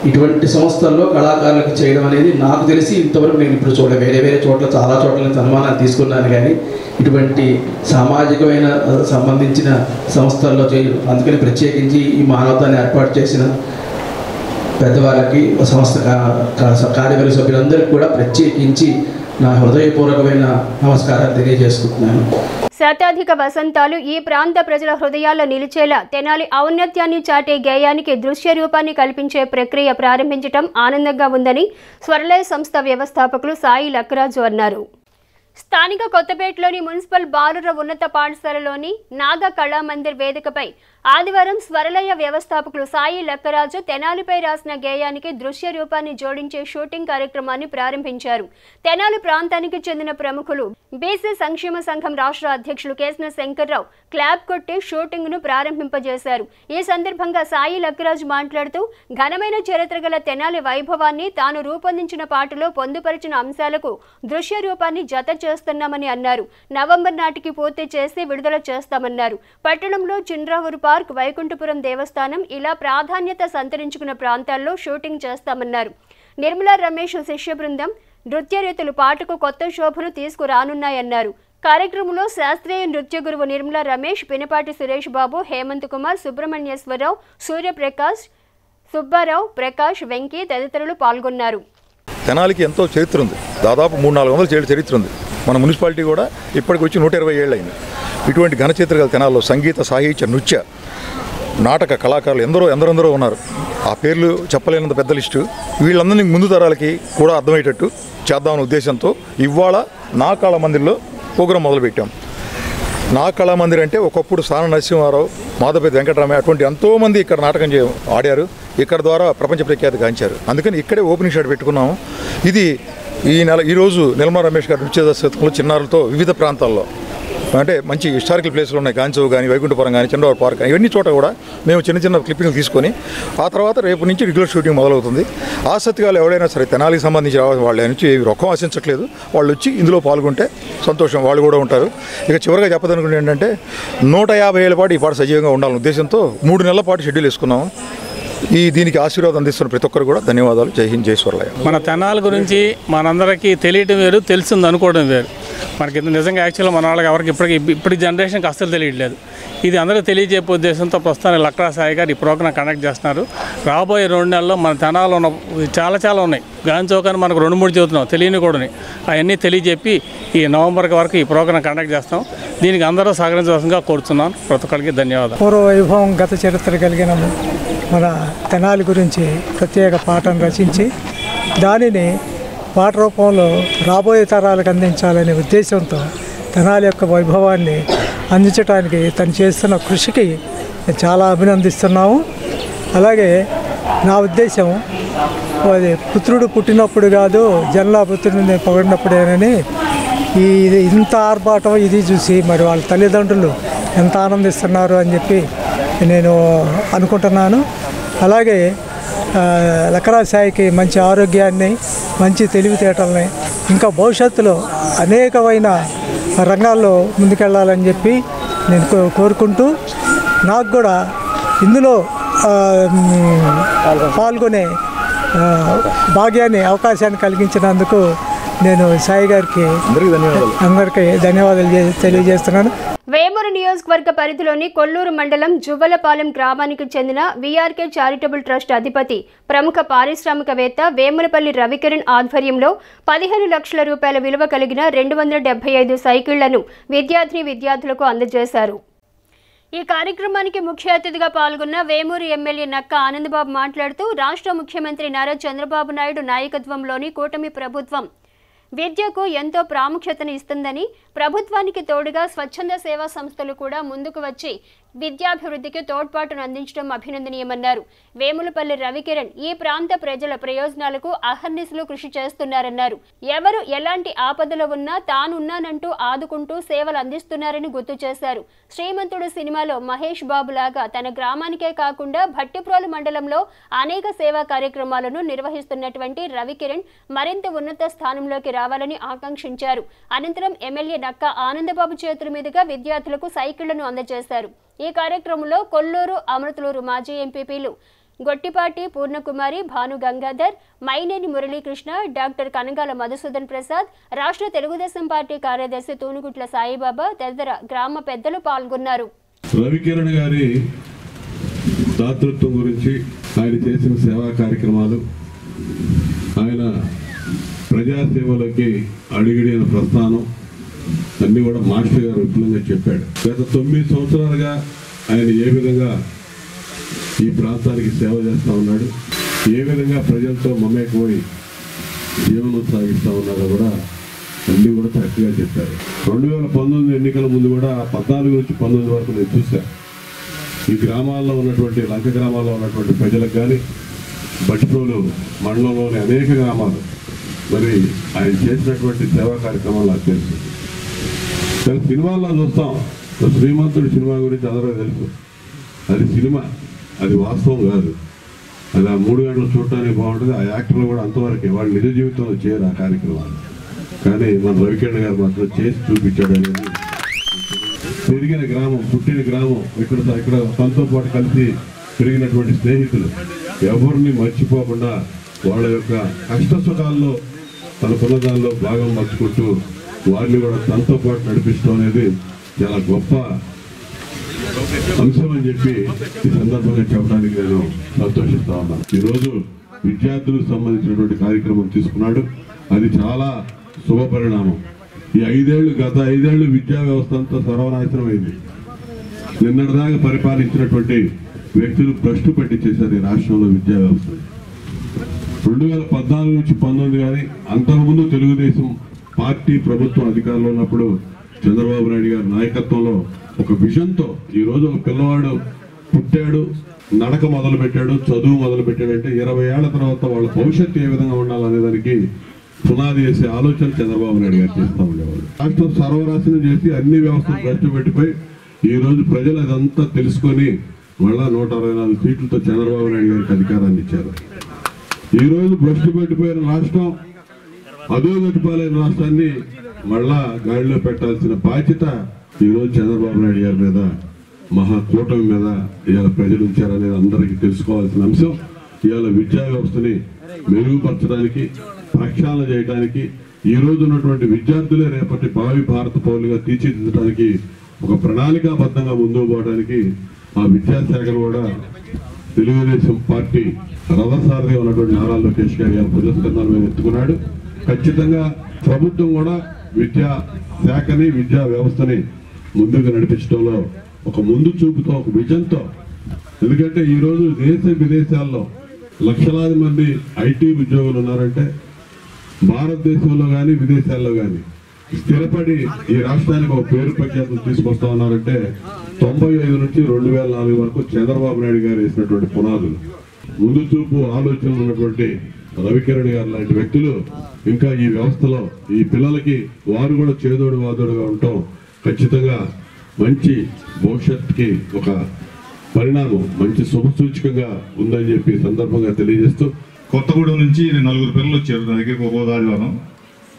ఇటువంటి సంస్థల్లో కళాకారులకు చేయడం అనేది నాకు తెలిసి ఇంతవరకు నేను ఇప్పుడు చూడలేదు. వేరే వేరే చోట్ల చాలా చోట్ల నేను సన్మానాలు తీసుకున్నాను, కానీ ఇటువంటి సామాజికమైన సంబంధించిన సంస్థల్లో చేయడం. అందుకని ప్రత్యేకించి ఈ మానవతాన్ని ఏర్పాటు చేసిన పెద్దవాళ్ళకి, సంస్థ కార్యవర్గ సభ్యులందరికీ కూడా ప్రత్యేకించి నా హృదయపూర్వకమైన నమస్కారాలు తెలియజేసుకుంటున్నాను. శతాధిక వసంతాలు ఈ ప్రాంత ప్రజల హృదయాల్లో నిలిచేలా తెనాలి ఔన్నత్యాన్ని చాటే గేయానికి దృశ్య రూపాన్ని కల్పించే ప్రక్రియ ప్రారంభించడం ఆనందంగా ఉందని స్వరలయ సంస్థ వ్యవస్థాపకులు సాయి లక్కరాజు అన్నారు. స్థానిక కొత్తపేటలోని మున్సిపల్ బాలుర ఉన్నత పాఠశాలలోని నాగ కళామందిర్ వేదికపై ఆదివారం స్వరలయ వ్యవస్థాపకులు సాయి లక్కరాజు తెనాలిపై రాసిన గేయానికి దృశ్య రూపాన్ని జోడించే షూటింగ్ కార్యక్రమాన్ని ప్రారంభించారు. తెనాలి ప్రాంతానికి చెందిన ప్రముఖులు బీసీ సంక్షేమ సంఘం రాష్ట్ర అధ్యక్షులు కేసన శంకర్రావు క్లాప్ కొట్టి షూటింగ్ ను ప్రారంభింపజేశారు. ఈ సందర్భంగా సాయి లక్కరాజు మాట్లాడుతూ ఘనమైన చరిత్ర గల తెనాలి వైభవాన్ని తాను రూపొందించిన పాటలో పొందుపరిచిన అంశాలకు దృశ్య రూపాన్ని జత చేస్తున్నామని అన్నారు. నవంబర్ నాటికి పూర్తి చేసి విడుదల చేస్తామన్నారు. పట్టణంలో చిన్రావూరు పార్క్, వైకుంఠపురం దేవస్థానం ఇలా ప్రాధాన్యత సంతరించుకున్న ప్రాంతాల్లో షూటింగ్ చేస్తామన్నారు. నిర్మలా రమేష్ శిష్య బృందం నృత్య రీతులు పాటకు కొత్త శోభను తీసుకురానున్నాయన్నారు. కార్యక్రమంలో శాస్త్రీయ నృత్య గురువు నిర్మలా రమేష్, పినపాటి సురేష్ బాబు, హేమంత్ కుమార్, సుబ్రహ్మణ్యేశ్వరరావు, సూర్యప్రకాష్, సుబ్బారావు, ప్రకాష్, వెంకీ తదితరులు పాల్గొన్నారు. తెనాలికి ఎంతో చరిత్ర ఉంది. దాదాపు 300-400 ఏళ్ళ చరిత్ర ఉంది. మన మున్సిపాలిటీ కూడా ఇప్పటికి వచ్చి 120 ఏళ్ళు అయింది. ఇటువంటి ఘన చరిత్ర గల తెనాల్లో సంగీత, సాహిత్య, నృత్య, నాటక కళాకారులు ఎందరో ఉన్నారు. ఆ పేర్లు చెప్పలేనంత పెద్ద లిస్టు. వీళ్ళందరినీ ముందు తరాలకి కూడా అర్థమయ్యేటట్టు చేద్దామనే ఉద్దేశంతో ఇవాళ నా కళామందిర్లో ప్రోగ్రాం మొదలుపెట్టాం. నా కళామందిర్ అంటే ఒకప్పుడు స్థాన నరసింహారావు, మాధవపేట వెంకటరామయ్య అటువంటి ఎంతోమంది ఇక్కడ నాటకం ఆడారు. ఇక్కడ ద్వారా ప్రపంచ ప్రఖ్యాతి గాంచారు. అందుకని ఇక్కడే ఓపెనింగ్ షాట్ పెట్టుకున్నాము. ఇది ఈరోజు నిర్మలా రమేష్ గారి నృత్య దర్శకత్వంలో చిన్నారులతో వివిధ ప్రాంతాల్లో, అంటే మంచి హిస్టారికల్ ప్లేస్లు ఉన్నాయి, గాంచవ్ కానీ, వైకుంఠపురం కానీ, చంద్రబాబు పార్క్ కానీ, ఇవన్నీ చోట కూడా మేము చిన్న క్లిప్పింగ్లు తీసుకొని ఆ తర్వాత రేపు నుంచి రెగ్యులర్ షూటింగ్ మొదలవుతుంది. ఆసక్తిగా ఎవరైనా సరే తెనాలికి సంబంధించి వాళ్ళ నుంచి రొక్కం ఆశించట్లేదు. వాళ్ళు వచ్చి ఇందులో పాల్గొంటే సంతోషం, వాళ్ళు కూడా ఉంటారు. ఇక చివరిగా చెప్పదనుకుంటే ఏంటంటే 150 ఏళ్ల పాటు ఈ పాట సజీవంగా ఉండాలనే ఉద్దేశంతో 3 నెలల పాటు షెడ్యూల్ వేసుకున్నాము. దీనికి ఆశీర్వాదం అందిస్తున్న ప్రతి ఒక్కరు కూడా ధన్యవాదాలు. జై హింద్, జై స్వర్లయ. మన తెనాలి గురించి మనందరికీ తెలియటం వేరు, తెలిసింది అనుకోవడం వేరు. మనకి నిజంగా యాక్చువల్గా మన వాళ్ళకి ఎవరికి ఇప్పటి జనరేషన్కి అస్సలు తెలియట్లేదు. ఇది అందరికీ తెలియజేపే ఉద్దేశంతో ప్రస్తుతానికి లక్కరా సాయి గారు ఈ ప్రోగ్రాం కండక్ట్ చేస్తున్నారు. రాబోయే 2 నెలల్లో మన తెనాల్లో ఉన్న చాలా ఉన్నాయి. గాంచౌక్ అని మనకు 2-3 చెబుతున్నాం, తెలియని కూడా అవన్నీ తెలియజెప్పి ఈ నవంబర్ వరకు ఈ ప్రోగ్రాం కండక్ట్ చేస్తాం. దీనికి అందరూ సహకరించవలసిందిగా కోరుతున్నాను. ప్రతి ఒక్కరికి ధన్యవాదాలు. పూర్వ వైభవం, గత చరిత్ర కలిగిన మన తెనాలి గురించి ప్రత్యేక పాటను రచించి దానిని పాట రూపంలో రాబోయే తరాలకు అందించాలనే ఉద్దేశంతో తెనాలి యొక్క వైభవాన్ని అందించడానికి తను చేస్తున్న కృషికి చాలా అభినందిస్తున్నాము. అలాగే నా ఉద్దేశం, అది పుత్రుడు పుట్టినప్పుడు కాదు, జన్లా పుత్రుడిని పొగిడినప్పుడేనని ఇంత ఆర్భాటం ఇది చూసి మరి వాళ్ళ తల్లిదండ్రులు ఎంత ఆనందిస్తున్నారు అని చెప్పి నేను అనుకుంటున్నాను. అలాగే లక్కరా సాయికి మంచి ఆరోగ్యాన్ని, మంచి తెలివితేటల్ని, ఇంకా భవిష్యత్తులో అనేకమైన రంగాల్లో ముందుకెళ్ళాలని చెప్పి నేను కోరుకుంటూ, నాకు కూడా ఇందులో పాల్గొనే భాగ్యాన్ని, అవకాశాన్ని కలిగించినందుకు నేను సాయి గారికి అందరికీ ధన్యవాదాలు తెలియజేస్తున్నాను. వేమూరు నియోజకవర్గ పరిధిలోని కొల్లూరు మండలం జువ్వలపాలెం గ్రామానికి చెందిన వీఆర్కే చారిటబుల్ ట్రస్ట్ అధిపతి, ప్రముఖ పారిశ్రామికవేత్త వేములపల్లి రవికిరణ్ ఆధ్వర్యంలో 15 లక్షల రూపాయల విలువ కలిగిన 275 సైకిళ్లను విద్యార్థులకు అందజేశారు. ఈ కార్యక్రమానికి ముఖ్య అతిథిగా పాల్గొన్న వేమూరు ఎమ్మెల్యే నక్క ఆనందబాబు మాట్లాడుతూ, రాష్ట్ర ముఖ్యమంత్రి నారా చంద్రబాబు నాయుడు నాయకత్వంలోని కూటమి ప్రభుత్వం విద్యకు ఎంతో ప్రాముఖ్యతను ఇస్తుందని, ప్రభుత్వానికి తోడుగా స్వచ్ఛంద సేవా సంస్థలు కూడా ముందుకు వచ్చి విద్యాభివృద్ధికి తోడ్పాటును అందించడం అభినందనీయమన్నారు. వేములపల్లి రవికిరణ్ ఈ ప్రాంత ప్రజల ప్రయోజనాలకు అహర్నిశలు కృషి చేస్తున్నారన్నారు. ఎవరు ఎలాంటి ఆపదలో ఉన్నా తానున్నానంటూ ఆదుకుంటూ సేవలు అందిస్తున్నారని గుర్తు చేశారు. శ్రీమంతుడు సినిమాలో మహేష్ బాబు లాగా తన గ్రామానికే కాకుండా భట్టిప్రోలు మండలంలో అనేక సేవా కార్యక్రమాలను నిర్వహిస్తున్నటువంటి రవికిరణ్ మరింత ఉన్నత స్థానంలోకి రావాలని ఆకాంక్షించారు. అనంతరం ఎమ్మెల్యే నక్కా ఆనందబాబు చేతుల మీదుగా విద్యార్థులకు సైకిళ్లను అందజేశారు. ఈ కార్యక్రమంలో కొల్లూరు, అమృతలూరు మాజీ ఎంపీపీలు గొట్టిపాటి పూర్ణకుమారి, భాను గంగాధర్, మైనేని మురళీకృష్ణ, డాక్టర్ కనగాల మధుసూదన్ ప్రసాద్, రాష్ట్ర తెలుగుదేశం పార్టీ కార్యదర్శి తూనుగుట్ల సాయిబాబా తదితర గ్రామ పెద్దలు పాల్గొన్నారు. రవికిరణ్ గారి దాతృత్వం గురించి, ఆయన చేసిన సేవా కార్యక్రమాలు, ఆయన ప్రజాసేవలకి అడిగిడిన ప్రస్థానం అన్నీ కూడా మాస్టర్ గారు విపులంగా చెప్పాడు. గత 9 సంవత్సరాలుగా ఆయన ఏ విధంగా ఈ ప్రాంతానికి సేవ చేస్తూ ఉన్నాడు, ఏ విధంగా ప్రజలతో మమేకమై జీవనం సాగిస్తూ ఉన్నారో కూడా అన్నీ కూడా చక్కగా చెప్పారు. 2019 ఎన్నికల ముందు కూడా 14 నుంచి 19 వరకు నేను చూశాను. ఈ గ్రామాల్లో ఉన్నటువంటి లంక గ్రామాల్లో ఉన్నటువంటి ప్రజలకు కానీ, బట్టిప్రోలు మండలంలోని అనేక గ్రామాలు మరి ఆయన చేసినటువంటి సేవా కార్యక్రమాలు నాకు తెలుసు. కానీ సినిమాల్లో చూస్తాం, శ్రీమంతుడి సినిమా గురించి అందరూ తెలుసు. అది సినిమా, అది వాస్తవం కాదు. అది ఆ 3 గంటలు చూడటానికి బాగుంటుంది. ఆ యాక్టర్లు కూడా అంతవరకే, వాళ్ళు నిజ జీవితంలో చేయరు ఆ కార్యక్రమాలు. కానీ మన రవికిరణ్ గారు మాత్రం చేసి చూపించాడు. అనేది పెరిగిన గ్రామం, పుట్టిన గ్రామం, ఇక్కడ తనతో పాటు కలిసి పెరిగినటువంటి స్నేహితులు ఎవరిని మర్చిపోకుండా వాళ్ళ యొక్క కష్ట సుఖాల్లో తనకున్న దానిలో భాగం మర్చుకుంటూ వారిని కూడా తనతో పాటు నడిపిస్తాం అనేది చాలా గొప్ప అంశం అని చెప్పి ఈ సందర్భంగా చెప్పడానికి నేను సంతోషిస్తా ఉన్నాను. ఈరోజు విద్యార్థులకు సంబంధించినటువంటి కార్యక్రమం తీసుకున్నాడు. అది చాలా శుభపరిణామం. ఈ గత 5 ఏళ్ళు విద్యా వ్యవస్థ అంతా సర్వనాశనం అయింది. నిన్నటిదాకా పరిపాలించినటువంటి వ్యక్తులు భ్రష్టు పట్టించేశారు ఈ రాష్ట్రంలో విద్యా వ్యవస్థ. 2014 నుంచి 19 కానీ అంతకుముందు తెలుగుదేశం పార్టీ ప్రభుత్వం అధికారంలో ఉన్నప్పుడు చంద్రబాబు నాయుడు గారి నాయకత్వంలో ఒక విజన్తో ఈరోజు ఒక పిల్లవాడు పుట్టాడు, నడక మొదలు పెట్టాడు, చదువు మొదలు పెట్టాడంటే 20 ఏళ్ల తర్వాత వాళ్ళ భవిష్యత్తు ఏ విధంగా ఉండాలనే దానికి పునాది చేసే ఆలోచన చంద్రబాబు నాయుడు గారు చేస్తూ ఉండేవాళ్ళు. రాష్ట్రం సర్వనాశనం చేసి అన్ని వ్యవస్థలు భ్రష్టు పెట్టిపోయి ఈరోజు ప్రజలు అదంతా తెలుసుకొని మళ్ళా 164 సీట్లతో చంద్రబాబు నాయుడు గారికి అధికారాన్ని ఇచ్చారు. ఈరోజు భ్రష్టు పెట్టిపోయిన రాష్ట్రం, అధోగతిపాలైన రాష్ట్రాన్ని మళ్ళా గాడిలో పెట్టాల్సిన బాధ్యత ఈరోజు చంద్రబాబు నాయుడు గారి మీద, మహాకూటమి మీద ఇవాళ ప్రజలు ఉంచారనేది అందరికీ తెలుసుకోవాల్సిన అంశం. ఇవాళ విద్యా వ్యవస్థని మెరుగుపరచడానికి, ప్రక్షాళన చేయడానికి, ఈ రోజు ఉన్నటువంటి విద్యార్థులే రేపటి భావి భారత పౌరులుగా తీర్చిదిద్దడానికి ఒక ప్రణాళికాబద్ధంగా ముందుకు పోవడానికి ఆ విద్యాశాఖను కూడా తెలుగుదేశం పార్టీ రథసారథి ఉన్నటువంటి నారా లోకేష్ గారు పురస్కరణ మీద ఎత్తుకున్నాడు. ఖచ్చితంగా ప్రభుత్వం కూడా విద్యా శాఖని, విద్యా వ్యవస్థని ముందుకు నడిపించడంలో ఒక ముందు చూపుతో, ఒక విజన్తో. ఎందుకంటే ఈరోజు దేశ విదేశాల్లో లక్షలాది మంది ఐటీ ఉద్యోగులు ఉన్నారంటే, భారతదేశంలో కానీ విదేశాల్లో కానీ స్థిరపడి ఈ రాష్ట్రానికి ఒక పేరు ప్రఖ్యాతులు తీసుకొస్తా ఉన్నారంటే 95 నుంచి 2004 వరకు చంద్రబాబు నాయుడు గారు వేసినటువంటి పునాదులు, ముందు చూపు ఆలోచనలు ఉన్నటువంటి రవికిరణ్ గారు లాంటి వ్యక్తులు ఇంకా ఈ వ్యవస్థలో ఈ పిల్లలకి వారు కూడా చేదోడు వాదోడుగా ఉండటం ఖచ్చితంగా మంచి భవిష్యత్తుకి ఒక పరిణామం, మంచి శుభసూచకంగా ఉందని చెప్పి సందర్భంగా తెలియజేస్తూ, కొత్తగూడెం నుంచి 4 పిల్లలు వచ్చారు నా దగ్గరికి ఒక ఆదివారం.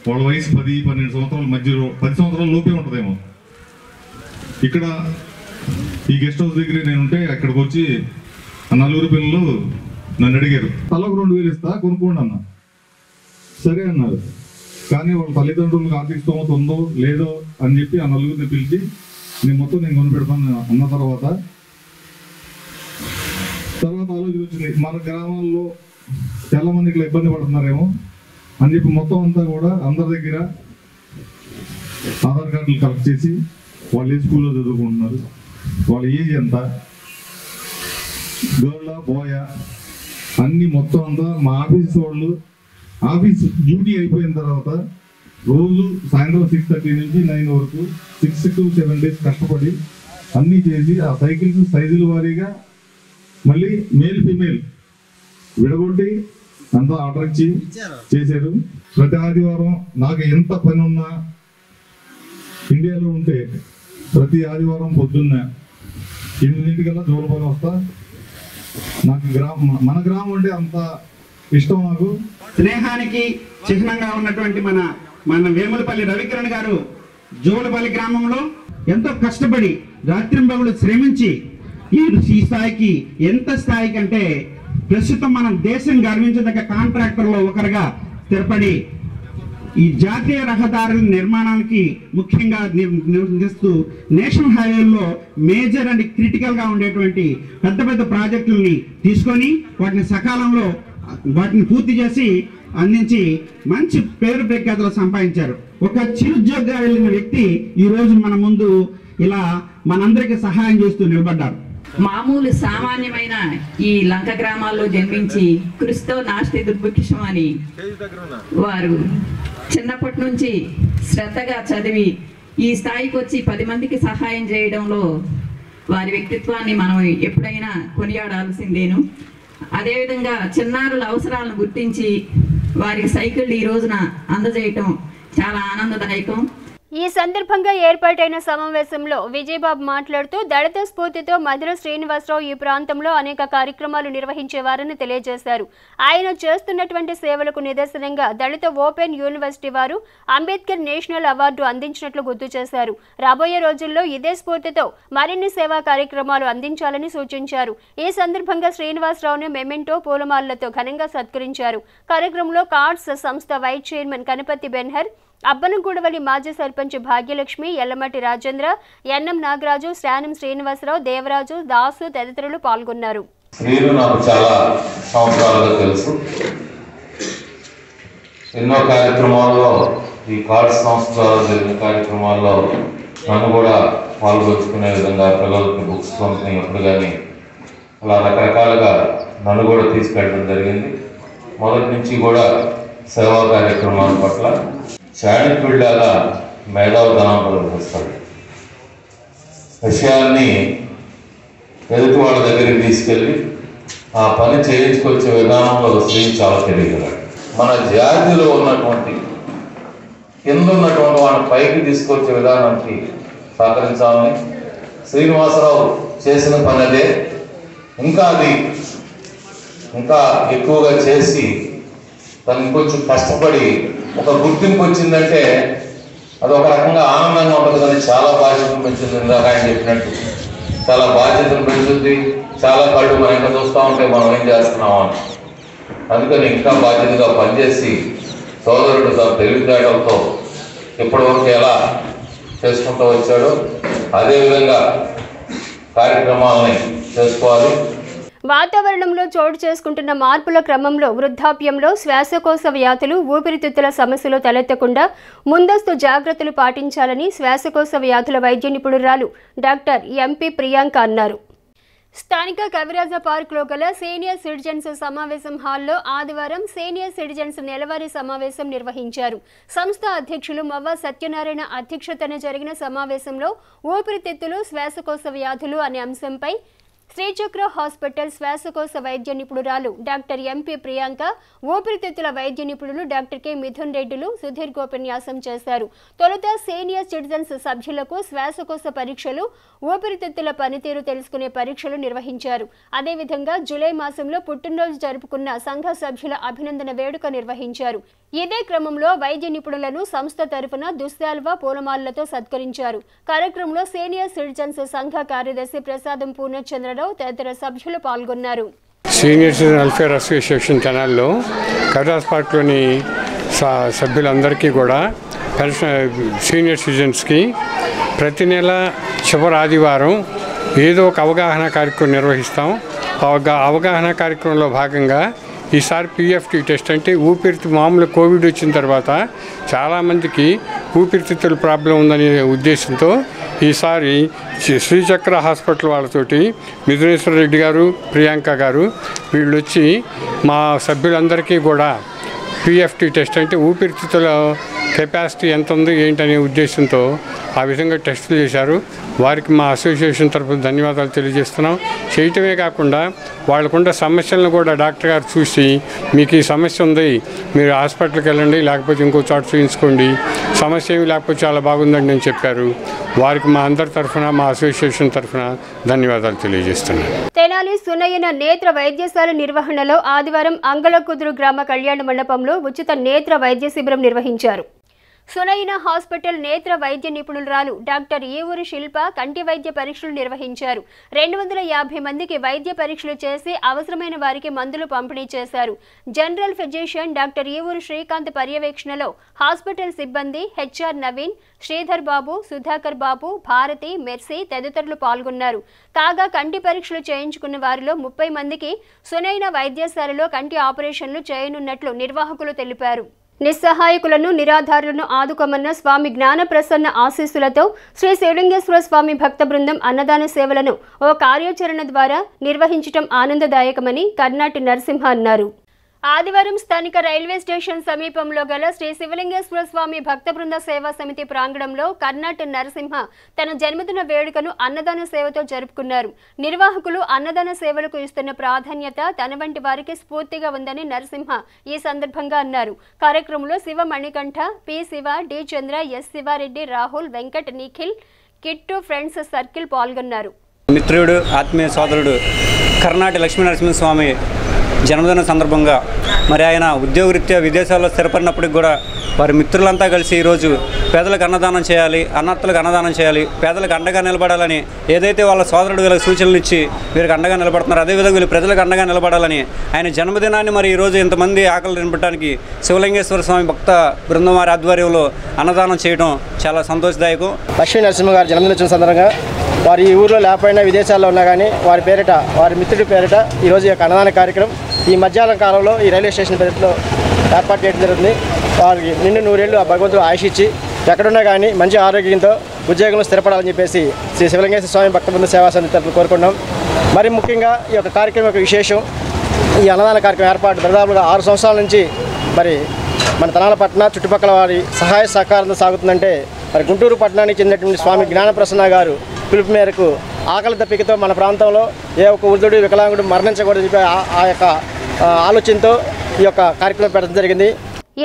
వాళ్ళ వయసు 10-12 సంవత్సరాల మధ్యలో, 10 సంవత్సరాల లోపే ఉంటుందేమో. ఇక్కడ ఈ గెస్ట్ హౌస్ దగ్గర నేనుంటే అక్కడికి వచ్చి ఆ 4 పిల్లలు నన్ను అడిగారు, తలకు 2000 ఇస్తా కొనుక్కోండి అన్న. సరే అన్నారు. కానీ వాళ్ళ తల్లిదండ్రులకు ఆర్థిక స్తోమత ఉందో లేదో అని చెప్పి ఆ 4 పిలిచి నేను కొనిపెడతాను అన్న తర్వాత ఆలోచన వచ్చింది, మన గ్రామాల్లో చాలా మందికి ఇబ్బంది పడుతున్నారేమో అని చెప్పి మొత్తం అంతా కూడా అందరి దగ్గర ఆధార్ కార్డులు కలెక్ట్ చేసి వాళ్ళు ఏ స్కూల్లో చదువుకుంటున్నారు, వాళ్ళ ఏజ్ ఎంత, గర్లా బాయా అన్ని మొత్తం అంతా మా ఆఫీస్ వాళ్ళు ఆఫీస్ డ్యూటీ అయిపోయిన తర్వాత రోజు సాయంత్రం 6:30 నుంచి 9 వరకు 6 to 7 days కష్టపడి అన్నీ చేసి ఆ సైకిల్స్ సైజుల వారీగా మళ్ళీ మేల్ ఫీమేల్ విడగొట్టి అంతా ఆర్డర్ ఇచ్చి చేశారు. ప్రతి ఆదివారం నాకు ఎంత పని ఉన్నా ఇండియాలో ఉంటే ప్రతి ఆదివారం పొద్దున్న 8 జోలపాలెం వస్తా. నాకు మన గ్రామం అంటే అంత ఇష్టం. నాకు స్నేహానికి చిహ్నంగా ఉన్నటువంటి మన వేములపల్లి రవికిరణ్ గారు జోలపల్లి గ్రామంలో ఎంతో కష్టపడి రాత్రింబగళ్ళు శ్రమించి ఈ స్థాయికి, ఎంత స్థాయికి అంటే ప్రస్తుతం మన దేశం గర్వించదగ్గ కాంట్రాక్టర్లో ఒకరుగా స్థిరపడి ఈ జాతీయ రహదారుల నిర్మాణానికి ముఖ్యంగా నిర్వహిస్తూ నేషనల్ హైవేల్లో మేజర్ అండ్ క్రిటికల్గా ఉండేటువంటి పెద్ద పెద్ద ప్రాజెక్టులని తీసుకొని వాటిని సకాలంలో వాటిని పూర్తి చేసి అందించి మంచి పేరు ప్రఖ్యాతులు సంపాదించారు. ఒక చిరుద్యోగిగా వెళ్ళిన వ్యక్తి ఈరోజు మన ముందు ఇలా మనందరికీ సహాయం చేస్తూ నిలబడ్డారు. మామూలు సామాన్యమైన ఈ లంక గ్రామాల్లో జన్మించి కృషితో నాస్తి దుర్భిక్షం అని వారు చిన్నప్పటి నుంచి శ్రద్ధగా చదివి ఈ స్థాయికి వచ్చి 10 మందికి సహాయం చేయడంలో వారి వ్యక్తిత్వాన్ని మనం ఎప్పుడైనా కొనియాడాల్సిందేను. అదేవిధంగా చిన్నారుల అవసరాలను గుర్తించి వారికి సైకిళ్ళు ఈ రోజున అందజేయటం చాలా ఆనందదాయకం. ఈ సందర్భంగా ఏర్పాటైన సమావేశంలో విజయబాబు మాట్లాడుతూ దళిత స్ఫూర్తితో మధుర శ్రీనివాసరావు ఈ ప్రాంతంలో అనేక కార్యక్రమాలు నిర్వహించేవారని తెలియజేశారు. ఆయన చేస్తున్నటువంటి సేవలకు నిదర్శనంగా దళిత ఓపెన్ యూనివర్సిటీ వారు అంబేద్కర్ నేషనల్ అవార్డు అందించినట్లు గుర్తు చేశారు. రాబోయే రోజుల్లో ఇదే స్ఫూర్తితో మరిన్ని సేవా కార్యక్రమాలు అందించాలని సూచించారు. ఈ సందర్భంగా శ్రీనివాసరావును మెమెంటో పూలమాలలతో ఘనంగా సత్కరించారు. కార్యక్రమంలో కార్డ్స్ సంస్థ vice chairman Kanapati Ben-Hur, Abbanagudavalli మాజీ సర్పంచ్ భాగ్యలక్ష్మి, ఎల్లమటి రాజేంద్ర, ఎన్ఎం నాగరాజు, శ్రానం శ్రీనివాసరావు, దేవరాజు, దాసు తదితరులు పాల్గొన్నారు. శ్రీను నాకు చాలా సంవత్సరాలుగా తెలుసు. ఎన్నో కార్యక్రమాల్లో ఈ కార్డ్స్ సంస్థ జరిగిన కార్యక్రమాల్లో నన్ను కూడా పాల్గొచ్చుకునే విధంగా పిల్లలకి బుక్స్ పంపిణీ ఎప్పుడు కానీ అలా రకరకాలుగా నన్ను కూడా తీసుకెళ్ళడం జరిగింది. మొదటి నుంచి కూడా సేవా కార్యక్రమాల పట్ల చాణక్యుడిలాగా మేధావితనం ప్రదర్శిస్తాడు. విషయాన్ని ఎదుటి వాళ్ళ దగ్గరికి తీసుకెళ్ళి ఆ పని చేయించుకొచ్చే విధానంలో శ్రీ చాలా తెలియగలడు. మన జాతిలో ఉన్నటువంటి కింద ఉన్నటువంటి వాళ్ళని పైకి తీసుకొచ్చే విధానానికి సహకరించాలని శ్రీనివాసరావు చేసిన పని అదే. ఇంకా ఎక్కువగా చేసి తనకి కొంచెం కష్టపడి ఒక గుర్తింపు వచ్చిందంటే అది ఒక రకంగా ఆనందంగా ఉంటుంది. కానీ చాలా బాధ్యతను పెంచుతుంది. ఇందాక ఆయన చెప్పినట్టు చాలా బాధ్యతను పెంచుతుంది. చాలా కళ్ళు మనం ఇంకా చూస్తూ ఉంటే మనం ఏం చేస్తున్నాం అని. అందుకని ఇంకా బాధ్యతగా పనిచేసి సోదరుడు తన తెలివితేటలతో ఇప్పటివరకు ఎలా చేసుకుంటూ వచ్చాడో అదేవిధంగా కార్యక్రమాలని చేసుకోవాలి. వాతావరణంలో చోటు చేసుకుంటున్న మార్పుల క్రమంలో వృద్ధాప్యంలో శ్వాసకోశ వ్యాధులు, ఊపిరితిత్తుల సమస్యలు తలెత్తకుండా ముందస్తు జాగ్రత్తలు పాటించాలని శ్వాసకోశ వ్యాధుల వైద్య నిపుణురాలు డాక్టర్ ఎంపీ ప్రియాంక అన్నారు. స్థానిక కవిరాజ పార్క్లో గల సీనియర్ సిటిజన్స్ సమావేశం హాల్లో ఆదివారం సీనియర్ సిటిజన్స్ నెలవారీ సమావేశం నిర్వహించారు. సంస్థ అధ్యక్షులు మవ్వ సత్యనారాయణ అధ్యక్షతన జరిగిన సమావేశంలో ఊపిరితిత్తులు, శ్వాసకోశ వ్యాధులు అనే అంశంపై శ్రీచక్ర హాస్పిటల్ శ్వాసకోశ వైద్య నిపుణురాలు డాక్టర్ ఎంపీ ప్రియాంక, ఊపిరితిత్తుల వైద్య నిపుణులు డాక్టర్ కె మిథున్ రెడ్డిలు సుదీర్ఘోపన్యాసం చేశారు. తొలుత సీనియర్ సిటిజన్స్ సభ్యులకు శ్వాసకోశ పరీక్షలు, ఊపిరితిత్తుల పనితీరు తెలుసుకునే పరీక్షలు నిర్వహించారు. అదేవిధంగా జూలై మాసంలో పుట్టినరోజు జరుపుకున్న సంఘ సభ్యుల అభినందన వేడుక నిర్వహించారు. ఇదే క్రమంలో వైద్య నిపుణులను సంస్థ తరఫున దుశ్శాల్వా, పూలమాలలతో సత్కరించారు. కార్యక్రమంలో సీనియర్ సిటిజన్స్ సంఘ కార్యదర్శి ప్రసాదం పూర్ణచంద్రరావు తదితర సభ్యులు పాల్గొన్నారు. సీనియర్ సిటిజన్ వెల్ఫేర్ అసోసియేషన్ తెనాల్లో కవిరాజ్ పార్క్లోని సభ్యులందరికీ కూడా సీనియర్ సిటిజన్స్కి ప్రతి నెల చివరి ఆదివారం ఏదో ఒక అవగాహన కార్యక్రమం నిర్వహిస్తాం. అవగాహన కార్యక్రమంలో భాగంగా ఈసారి పిఎఫ్టీ టెస్ట్ అంటే మామూలు కోవిడ్ వచ్చిన తర్వాత చాలామందికి ఊపిరితిత్తుల ప్రాబ్లం ఉందనే ఉద్దేశంతో ఈసారి శ్రీచక్ర హాస్పిటల్ వాళ్ళతోటి మిథునేశ్వర రెడ్డి గారు, ప్రియాంక గారు వీళ్ళు వచ్చి మా సభ్యులందరికీ కూడా పిఎఫ్టీ టెస్ట్ అంటే ఊపిరితిత్తుల కెపాసిటీ ఎంత ఉంది ఏంటనే ఉద్దేశంతో ఆ విధంగా టెస్టులు చేశారు. వారికి మా అసోసియేషన్ తరఫున ధన్యవాదాలు తెలియజేస్తున్నాం. చేయటమే కాకుండా వాళ్ళకున్న సమస్యలను కూడా డాక్టర్ గారు చూసి మీకు ఈ సమస్య ఉంది, మీరు హాస్పిటల్కి వెళ్ళండి, లేకపోతే ఇంకో చోట చూపించుకోండి, సమస్య ఏమి లేకపోతే చాలా బాగుందని నేను చెప్పారు. వారికి మా అందరి తరఫున, మా అసోసియేషన్ తరఫున ధన్యవాదాలు తెలియజేస్తున్నాను. తెనాలి సునయన నేత్ర వైద్యశాల నిర్వహణలో ఆదివారం అంగళకుదురు గ్రామ కళ్యాణ మండపంలో ఉచిత నేత్ర వైద్య శిబిరం నిర్వహించారు. సునయన హాస్పిటల్ నేత్ర వైద్య నిపుణురాలు డాక్టర్ ఈవూరి శిల్ప కంటి వైద్య పరీక్షలు నిర్వహించారు. 250 మందికి వైద్య పరీక్షలు చేసి అవసరమైన వారికి మందులు పంపిణీ చేశారు. General physician doctor Eevuri Srikanth పర్యవేక్షణలో హాస్పిటల్ సిబ్బంది హెచ్ఆర్ నవీన్, శ్రీధర్ బాబు, సుధాకర్ బాబు, భారతి, మెర్సీ తదితరులు పాల్గొన్నారు. కాగా కంటి పరీక్షలు చేయించుకున్న వారిలో 30 మందికి సునయన వైద్యశాలలో కంటి ఆపరేషన్లు చేయనున్నట్లు నిర్వాహకులు తెలిపారు. నిస్సహాయకులను, నిరాధారులను ఆదుకోమన్న స్వామి జ్ఞానప్రసన్న ఆశీస్సులతో శ్రీ శివలింగేశ్వర స్వామి భక్త బృందం అన్నదాన సేవలను ఓ కార్యాచరణ ద్వారా నిర్వహించడం ఆనందదాయకమని కర్నాటి నరసింహ అన్నారు. ఆదివారం స్థానిక రైల్వే స్టేషన్ సమీపంలో గల శ్రీ శివలింగేశ్వర స్వామి భక్త బృంద సేవా సమితి ప్రాంగణంలో కర్నాటి నరసింహ తన జన్మదిన వేడుకను అన్నదాన సేవతో జరుపుకున్నారు. నిర్వాహకులు అన్నదాన సేవలకు ఇస్తున్న ప్రాధాన్యత తన వంటి వారికి స్ఫూర్తిగా ఉందని నరసింహ ఈ సందర్భంగా అన్నారు. కార్యక్రమంలో Shiva Manikanta, P Shiva, D Chandra, S Shivareddy, Rahul, Venkat, Nikhil, Kittu friends circle పాల్గొన్నారు. మిత్రుడు, ఆత్మీయ సోదరుడు కర్నాటి లక్ష్మీనరసింహస్వామి జన్మదిన సందర్భంగా మరి ఆయన ఉద్యోగరీత్యా విదేశాల్లో స్థిరపడినప్పటికి కూడా వారి మిత్రులంతా కలిసి ఈరోజు పేదలకు అన్నదానం చేయాలి, అన్నార్థులకు అన్నదానం చేయాలి, పేదలకు అండగా నిలబడాలని ఏదైతే వాళ్ళ సోదరుడు వీళ్ళకి సూచనలు ఇచ్చి వీరికి అండగా నిలబడుతున్నారు, అదేవిధంగా వీళ్ళు ప్రజలకు అండగా నిలబడాలని ఆయన జన్మదినాన్ని మరి ఈరోజు ఇంతమంది ఆకలి నింపడానికి శివలింగేశ్వర స్వామి భక్త బృందం వారి ఆధ్వర్యంలో అన్నదానం చేయడం చాలా సంతోషదాయకం. లక్ష్మీ నరసింహ గారి జన్మదిన సందర్భంగా వారి ఈ ఊరిలో లేకపోయినా విదేశాల్లో ఉన్నా కానీ వారి పేరిట, వారి మిత్రుడి పేరిట ఈరోజు యొక్క అన్నదాన కార్యక్రమం ఈ మధ్యాహ్నం కాలంలో ఈ రైల్వే స్టేషన్ పేరులో ఏర్పాటు చేయడం జరుగుతుంది. వారికి నిండు 100 ఏళ్ళు ఆ భగవంతుడు ఆయుష్ ఇచ్చి ఎక్కడున్నా కానీ మంచి ఆరోగ్యంతో ఉద్యోగంలో స్థిరపడాలని చెప్పేసి శ్రీ శివలింగేశ్వర స్వామి భక్త బృంద సేవా సమితి తరఫున కోరుకుంటున్నాం. మరి ముఖ్యంగా ఈ యొక్క కార్యక్రమం యొక్క విశేషం, ఈ అన్నదాన కార్యక్రమం ఏర్పాటు దాదాపుగా 6 సంవత్సరాల నుంచి మరి మన తెనాలి పట్టణ చుట్టుపక్కల వారి సహాయ సహకారంతో సాగుతుందంటే మరి గుంటూరు పట్టణానికి చెందినటువంటి స్వామి జ్ఞానప్రసన్న గారు పిలుపు మేరకు ఆకలి దప్పికతో మన ప్రాంతంలో ఏ ఒక్క వృద్ధుడు, వికలాంగుడు మరణించకూడదని చెప్పి ఆ యొక్క ఆలోచనతో ఈ యొక్క కార్యక్రమం పెట్టడం జరిగింది.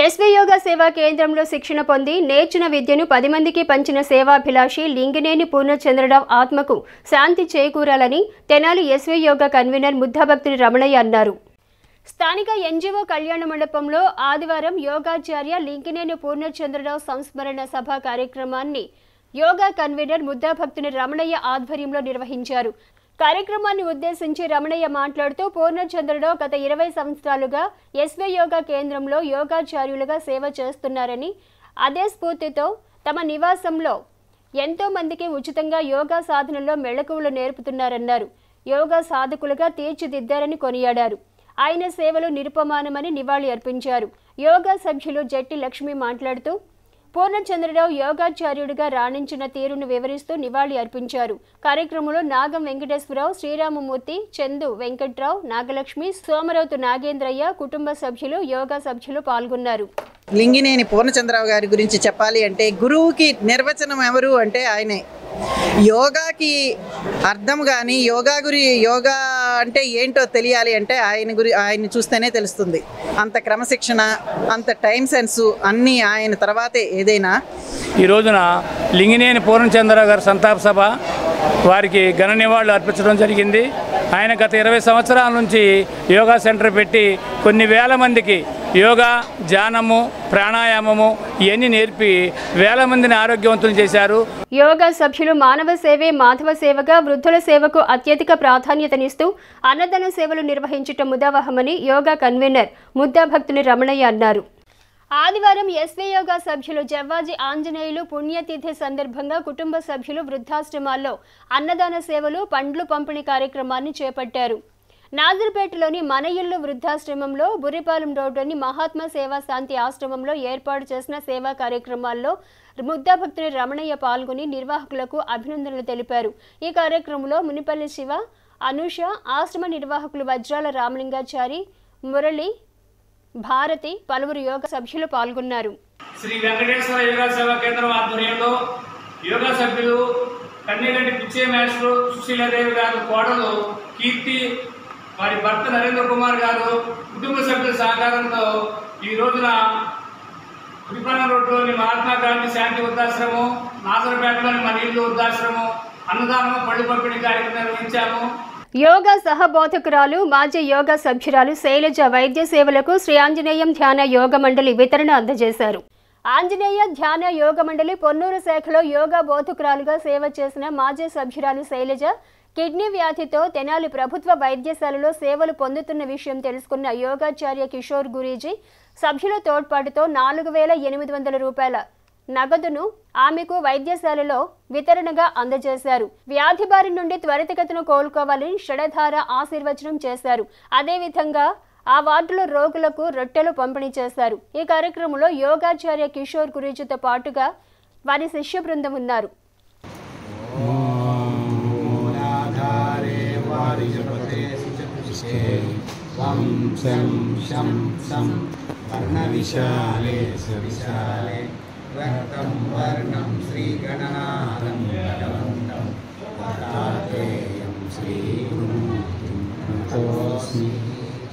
ఎస్వి యోగా సేవా కేంద్రంలో శిక్షణ పొంది నేర్చిన విద్యను 10 మందికి పంచిన సేవాభిలాషి లింగినేని పూర్ణచంద్రరావు ఆత్మకు శాంతి చేకూరాలని తెనాలి ఎస్వి యోగా కన్వీనర్ ముద్దాభక్తుని రమణయ్య అన్నారు. స్థానిక ఎన్జిఓ కళ్యాణ మండపంలో ఆదివారం యోగాచార్య లింగినేని పూర్ణచంద్రరావు సంస్మరణ సభ కార్యక్రమాన్ని యోగా కన్వీనర్ ముద్దాభక్తుని రమణయ్య ఆధ్వర్యంలో నిర్వహించారు. కార్యక్రమాన్ని ఉద్దేశించి రమణయ్య మాట్లాడుతూ పూర్ణచంద్రరావు గత 20 సంవత్సరాలుగా ఎస్వి యోగా కేంద్రంలో యోగాచార్యులుగా సేవ చేస్తున్నారని, అదే స్ఫూర్తితో తమ నివాసంలో ఎంతో మందికి ఉచితంగా యోగా సాధనలో మెళకువలు నేర్పుతున్నారన్నారు. యోగా సాధకులుగా తీర్చిదిద్దారని కొనియాడారు. ఆయన సేవలు నిరుపమానమని నివాళి అర్పించారు. యోగా సభ్యులు జట్టి లక్ష్మి మాట్లాడుతూ పూర్ణచంద్రరావు యోగాచార్యుడిగా రాణించిన తీరును వివరిస్తూ నివాళి అర్పించారు. కార్యక్రమంలో నాగం వెంకటేశ్వరరావు, శ్రీరామమూర్తి, చందు వెంకట్రావు, నాగలక్ష్మి, సోమరౌతు నాగేంద్రయ్య, కుటుంబ సభ్యులు, యోగా సభ్యులు పాల్గొన్నారు. లింగినేని పూర్ణచంద్రరావు గారి గురించి చెప్పాలి అంటే గురువుకి నిర్వచనం ఎవరు అంటే ఆయనే. యోగాకి అర్థం కానీ యోగా అంటే ఏంటో తెలియాలి అంటే ఆయన్ని చూస్తేనే తెలుస్తుంది. అంత క్రమశిక్షణ, అంత టైం సెన్స్ అన్నీ ఆయన తర్వాతే ఏదైనా. ఈ రోజున లింగినేని పూర్ణచంద్రరావు గారి సంతాప సభ వారికి ఘన నివాళులు అర్పించడం జరిగింది. ఆయన గత 20 సంవత్సరాల నుంచి యోగా సెంటర్ పెట్టి కొన్ని వేల మందికి యోగా, ధ్యానము, ప్రాణాయామము ఇవన్నీ నేర్పి వేల మందిని ఆరోగ్యవంతులు చేశారు. యోగా సభ్యులు మానవ సేవే మాధవ సేవగా వృద్ధుల సేవకు అత్యధిక ప్రాధాన్యతనిస్తూ అన్నదాన సేవలు నిర్వహించటం ముదావహమని యోగా కన్వీనర్ ముద్దాభక్తుని రమణయ్య అన్నారు. ఆదివారం ఎస్వి యోగా సభ్యులు జవ్వాజీ ఆంజనేయులు పుణ్యతిథి సందర్భంగా కుటుంబ సభ్యులు వృద్ధాశ్రమాల్లో అన్నదాన సేవలు, పండ్లు పంపిణీ కార్యక్రమాన్ని చేపట్టారు. నాజర్పేటలోని మన ఇల్లు వృద్ధాశ్రమంలో, బురిపాలెం రోడ్డులోని మహాత్మా సేవా శాంతి ఆశ్రమంలో ఏర్పాటు చేసిన సేవా కార్యక్రమాల్లో ముద్దాభక్తుని రమణయ్య పాల్గొని నిర్వాహకులకు అభినందనలు తెలిపారు. ఈ కార్యక్రమంలో మునిపల్లి శివ, అనూష, ఆశ్రమ నిర్వాహకులు వజ్రాల రామలింగాచారి, మురళి, భారతి, పలువురు యోగ సభ్యులు పాల్గొన్నారు. శ్రీ వెంకటేశ్వర యోగా సేవా కేంద్రం ఆధ్వర్యంలో యోగా సభ్యులు కన్నెగంటి పిచ్చే మాస్టర్ సుశీలాదేవి గారు కోడలు కీర్తి వారి భర్త నరేంద్ర కుమార్ గారు కుటుంబ సభ్యుల సహకారంతో ఈ రోజున గుడిపాలెం రోడ్లోని మహాత్మా గాంధీ శాంతి వృద్ధాశ్రమం, నాసరపేటలోని మన ఇల్లు వృద్ధాశ్రమం అన్నదానం పళ్ళు పంపిణీ కార్యక్రమం నిర్వహించాము. యోగా సహబోధకురాలు మాజీ యోగా సభ్యురాలు శైలజ వైద్య సేవలకు శ్రీ ఆంజనేయం ధ్యాన యోగ మండలి వితరణ అందజేశారు. ఆంజనేయ ధ్యాన యోగ మండలి పొన్నూరు శాఖలో యోగా బోధకురాలుగా సేవ చేసిన మాజీ సభ్యురాలు శైలజ కిడ్నీ వ్యాధితో తెనాలి ప్రభుత్వ వైద్యశాలలో సేవలు పొందుతున్న విషయం తెలుసుకున్న యోగాచార్య కిషోర్ గురీజీ సభ్యుల తోడ్పాటుతో 4,800 రూపాయల నగదును ఆమెకు వైద్యశాలలో వితరణగా అందజేశారు. వ్యాధి బారి నుండి త్వరితగతిన కోలుకోవాలని షడధార ఆశీర్వచనం చేశారు. అదేవిధంగా ఆ వార్డులో రోగులకు రొట్టెలు పంపిణీ చేశారు. ఈ కార్యక్రమంలో యోగాచార్య కిషోర్ గురీజీతో పాటుగా వారి శిష్య బృందం ఉన్నారు. వర్ణం వర్ణం శ్రీగణనాథం భగవంతం దత్తాత్రేయం శ్రీగురుమూర్తిం ప్రణతోస్మి.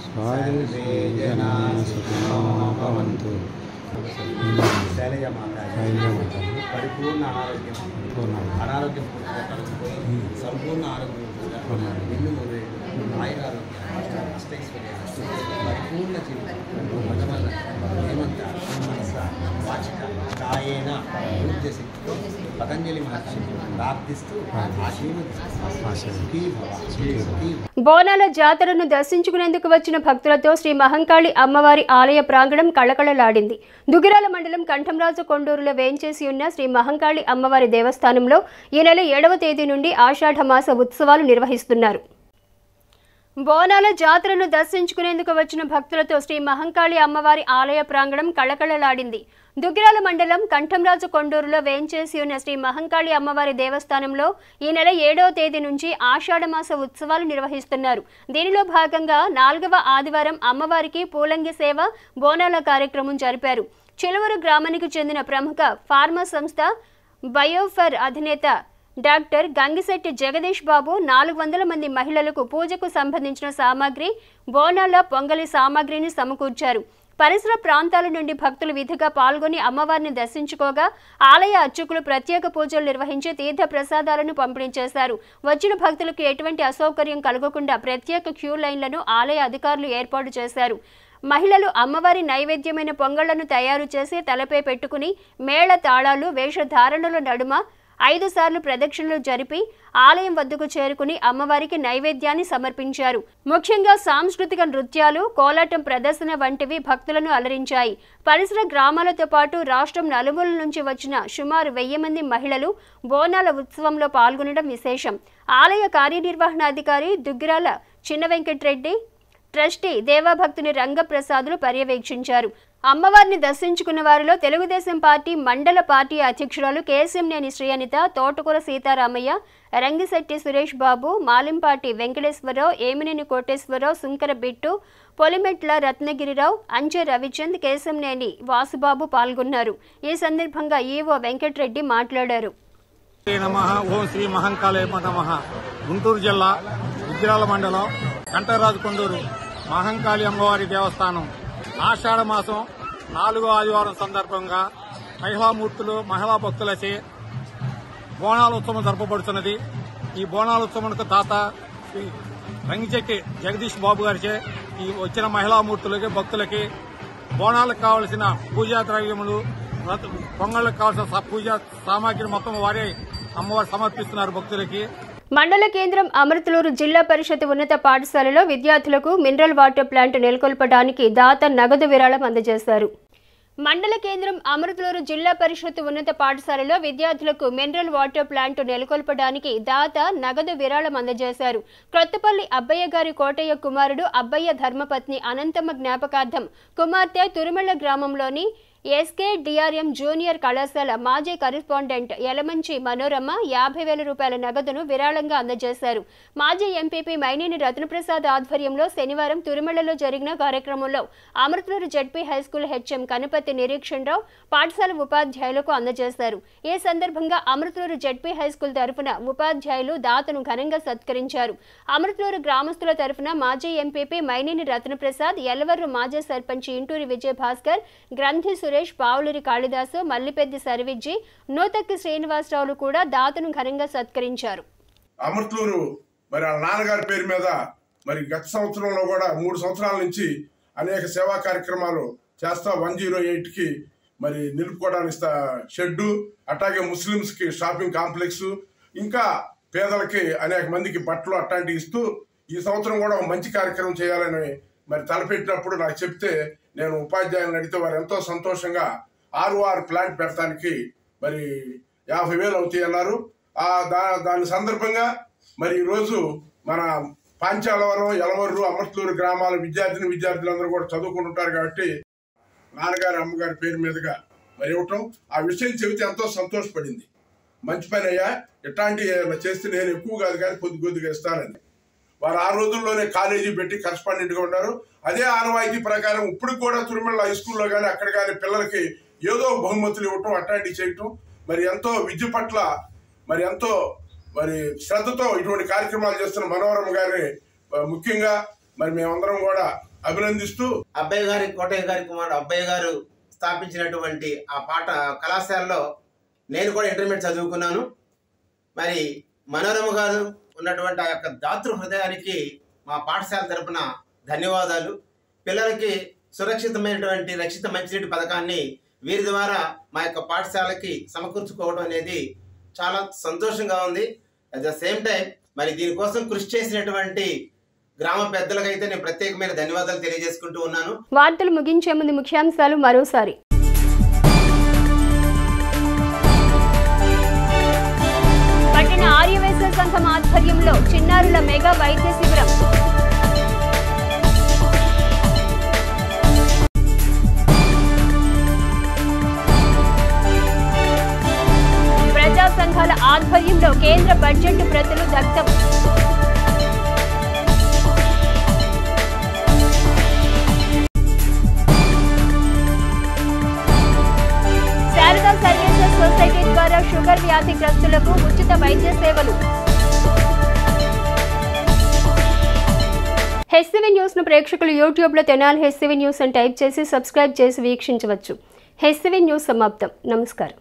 సర్వే జనా సుఖినో భవంతు. శైలజ మాతాజీ పరిపూర్ణ ఆరోగ్యం, అనారోగ్యం పోయి సంపూర్ణ ఆరోగ్యం, నిన్ను ఆయురారోగ్యం, అష్టైశ్వర్య, పరిపూర్ణ జీవితం, భగవన్ హేమంత మనస వాచిక కాయేన ఉద్దేశిస్తూ పతంజలి మహర్షి ప్రార్థిస్తూ బోనాల జాతరను దర్శించుకునేందుకు వచ్చిన భక్తులతో శ్రీ మహంకాళి అమ్మవారి ఆలయ ప్రాంగణం కళకళలాడింది. దుగ్గిరాల మండలం కంఠంరాజు కొండూరులో వేంచేసి ఉన్న శ్రీ మహంకాళి అమ్మవారి దేవస్థానంలో ఈ నెల 7వ తేదీ నుండి ఆషాఢ మాస ఉత్సవాలు నిర్వహిస్తున్నారు. బోనాల జాతరను దర్శించుకునేందుకు వచ్చిన భక్తులతో శ్రీ మహంకాళి అమ్మవారి ఆలయ ప్రాంగణం కళకళలాడింది. దుగ్గిరాల మండలం కంఠంరాజు కొండూరులో వేంచేసి ఉన్న శ్రీ మహంకాళి అమ్మవారి దేవస్థానంలో ఈ నెల 7వ తేదీ నుంచి ఆషాఢమాస ఉత్సవాలు నిర్వహిస్తున్నారు. దీనిలో భాగంగా 4వ ఆదివారం అమ్మవారికి పూలంగి సేవ, బోనాల కార్యక్రమం జరిపారు. చిలువూరు గ్రామానికి చెందిన ప్రముఖ ఫార్మా సంస్థ బయోఫర్ అధినేత డాక్టర్ గంగిశెట్టి జగదీష్ బాబు 400 మంది మహిళలకు పూజకు సంబంధించిన సామాగ్రి, బోనాల పొంగలి సామాగ్రిని సమకూర్చారు. పరిసర ప్రాంతాల నుండి భక్తులు విధిగా పాల్గొని అమ్మవారిని దర్శించుకోగా ఆలయ అర్చకులు ప్రత్యేక పూజలు నిర్వహించి తీర్థ ప్రసాదాలను పంపిణీ చేశారు. వచ్చిన భక్తులకు ఎటువంటి అసౌకర్యం కలగకుండా ప్రత్యేక క్యూ లైన్లను ఆలయ అధికారులు ఏర్పాటు చేశారు. మహిళలు అమ్మవారి నైవేద్యమైన పొంగళ్లను తయారు చేసి తలపై పెట్టుకుని మేళ తాళాలు, వేషధారణల నడుమ 5 సార్లు ప్రదక్షిణలు జరిపి ఆలయం వద్దకు చేరుకుని అమ్మవారికి నైవేద్యాన్ని సమర్పించారు. ముఖ్యంగా సాంస్కృతిక నృత్యాలు, కోలాటం ప్రదర్శన వంటివి భక్తులను అలరించాయి. పరిసర గ్రామాలతో పాటు రాష్ట్రం నలుమూలల నుంచి వచ్చిన సుమారు 1000 మంది మహిళలు బోనాల ఉత్సవంలో పాల్గొనడం విశేషం. ఆలయ కార్యనిర్వహణాధికారి దుగ్గిరాల చిన్న వెంకటరెడ్డి, ట్రస్టీ దేవాభక్తుని రంగప్రసాదులు పర్యవేక్షించారు. అమ్మవారిని దర్శించుకున్న వారిలో తెలుగుదేశం పార్టీ మండల పార్టీ అధ్యక్షురాలు కేశంనేని శ్రీఅనిత, తోటకూర సీతారామయ్య, రంగిశెట్టి సురేష్ బాబు, మాలింపాటి వెంకటేశ్వరరావు, ఏమినేని కోటేశ్వరరావు, సుంకర బిట్టు, పొలిమెట్ల రత్నగిరిరావు, అంచె రవిచంద్, కేశంనేని వాసుబాబు పాల్గొన్నారు. ఈ సందర్భంగా ఈవో వెంకటరెడ్డి మాట్లాడారు. ఓం శ్రీ మహంకాళి నమః. గుంటూరు జిల్లా దుగ్గిరాల మండలం కంఠరాజు కొండూరు మహంకాళి అమ్మవారి దేవస్థానం ఆషాఢ మాసం 4వ ఆదివారం సందర్భంగా మహిళామూర్తులు, మహిళా భక్తులచే బోనాల ఉత్సవం జరపబడుతున్నది. ఈ బోనాల ఉత్సవానికి తాత శ్రీ రంగిచెట్టి జగదీష్ బాబు గారిచే ఈ వచ్చిన మహిళామూర్తులకి, భక్తులకి బోనాలకు కావలసిన పూజా ద్రవ్యములు, పొంగళ్ళకు కావాల్సిన పూజా సామాగ్రి మొత్తం వారే అమ్మవారు సమర్పిస్తున్నారు భక్తులకి. మండల కేంద్రం అమృతలూరు జిల్లా పరిషత్ ఉన్నత పాఠశాలలో విద్యార్థులకు మినరల్ వాటర్ ప్లాంట్ నెలకొల్పడానికి దాత నగదు విరాళం అందజేశారు. మండల కేంద్రం అమృతలూరు జిల్లా పరిషత్ ఉన్నత పాఠశాలలో విద్యార్థులకు మినరల్ వాటర్ ప్లాంట్ నెలకొల్పడానికి దాత నగదు విరాళం అందజేశారు. క్రొత్తపల్లి అబ్బయ్య గారి కోటయ్య కుమారుడు అబ్బయ్య ధర్మపత్ని అనంతమ్మ జ్ఞాపకార్థం కుమార్తె తురుమళ్ల గ్రామంలోని ఎస్కే డిఆర్ఎం జూనియర్ కళాశాల మాజీ కరెస్పాండెంట్ యలమంచి మనోరమ 50,000 రూపాయల నగదును విరాళంగా అందజేశారు. మాజీ ఎంపీపీ మైనేని రత్నప్రసాద్ ఆధ్వర్యంలో శనివారం తిరుమలలో జరిగిన కార్యక్రమంలో అమృతలూరు జెడ్పీ హైస్కూల్ హెచ్ఎం కనుపతి నిరీక్షణరావు పాఠశాల ఉపాధ్యాయులకు అందజేశారు. ఈ సందర్భంగా అమృతలూరు జెడ్పీ హైస్కూల్ తరఫున ఉపాధ్యాయులు దాతను ఘనంగా సత్కరించారు. అమృతలూరు గ్రామస్తుల తరఫున మాజీ ఎంపీపీ మైనేని రత్నప్రసాద్, ఎల్లవర్రు మాజీ సర్పంచ్ ఇంటూరి విజయభాస్కర్, గ్రంథి సురేష్, పావులూరి కాళిదాసు, మల్లిపెద్ది సర్విజ్జి, నూతక్కి శ్రీనివాసరావులు కూడా దాతను ఘనంగా సత్కరించారు. అమృతలూరు మరి వాళ్ళ నాన్నగారి పేరు మీద మరి గత సంవత్సరంలో కూడా 3 సంవత్సరాల నుంచి అనేక సేవా కార్యక్రమాలు చేస్తా 108కి మరి నిలుపుకోవడానికి షెడ్డు, అట్లాగే ముస్లిమ్స్కి షాపింగ్ కాంప్లెక్స్, ఇంకా పేదలకి అనేక మందికి బట్టలు అట్లాంటివి ఇస్తూ ఈ సంవత్సరం కూడా ఒక మంచి కార్యక్రమం చేయాలని మరి తలపెట్టినప్పుడు నాకు చెప్తే నేను ఉపాధ్యాయులను అడిగితే వారు ఎంతో సంతోషంగా 6 ప్లాంట్ పెడతానికి మరి 50,000 అవుతాయి అన్నారు. దాని సందర్భంగా మరి ఈరోజు మన పాంచాలవరం, యలవర్రు, అమృతలూరు గ్రామాల విద్యార్థులందరూ కూడా చదువుకుంటుంటారు కాబట్టి నాన్నగారు అమ్మగారి పేరు మీదుగా మరి ఇవ్వటం, ఆ విషయం చెబితే ఎంతో సంతోషపడింది. మంచి పని అయ్యా, ఇట్లాంటి చేస్తే నేను ఎక్కువ కాదు కానీ కొద్దిగా ఇస్తానని. వారు ఆ రోజుల్లోనే కాలేజీ పెట్టి కరెస్పాండెంట్గా ఉన్నారు. అదే ఆనవాయితీ ప్రకారం ఇప్పుడు కూడా తిరుమల హై స్కూల్లో కానీ అక్కడ కానీ పిల్లలకి ఏదో బహుమతులు ఇవ్వటం అట్లాంటివి చేయటం, మరి ఎంతో విద్య పట్ల మరి ఎంతో మరి శ్రద్ధతో ఇటువంటి కార్యక్రమాలు చేస్తున్న మనోరమ గారిని ముఖ్యంగా మరి మేమందరం కూడా అభినందిస్తూ, అబ్బయ్య గారి కోటయ్య గారి కుమారుడు అబ్బయ్య గారు స్థాపించినటువంటి ఆ కళాశాలలో నేను కూడా ఇంటర్మీడియట్ చదువుకున్నాను. మరి మనోరమ గారు ఉన్నటువంటి ఆ యొక్క దాతృ హృదయానికి మా పాఠశాల తరపున ధన్యవాదాలు. పిల్లలకి సురక్షితమైనటువంటి రక్షిత మంచినీటి పథకాన్ని వీరి ద్వారా మా యొక్క పాఠశాలకి సమకూర్చుకోవడం అనేది చాలా సంతోషంగా ఉంది. అట్ ద సేమ్ టైం మరి దీనికోసం కృషి చేసినటువంటి గ్రామ పెద్దలకైతే నేను ప్రత్యేకమైన ధన్యవాదాలు తెలియజేసుకుంటూ ఉన్నాను. వార్తలు ముగించే ముందు ముఖ్యాంశాలు మరోసారి. పట్టణ ఆర్యవైశ్య సంఘం ఆధ్వర్యంలో చిన్నారుల మెగా వైద్య శిబిరం. ప్రజా సంఘాల ఆధ్వర్యంలో కేంద్ర బడ్జెట్ ప్రతులు దగ్ధం. శారదా సర్వీసెస్ సొసైటీ ద్వారా షుగర్ వ్యాధిగ్రస్తులకు ఉచిత వైద్య సేవలు. హెచ్సివి న్యూస్ ను ప్రేక్షకులు యూట్యూబ్ లో తెనాలి హెచ్సివి న్యూస్ అని టైప్ చేసి సబ్స్క్రైబ్ చేసి వీక్షించవచ్చు. హెచ్సివి న్యూస్ సమాప్తం. నమస్కారం.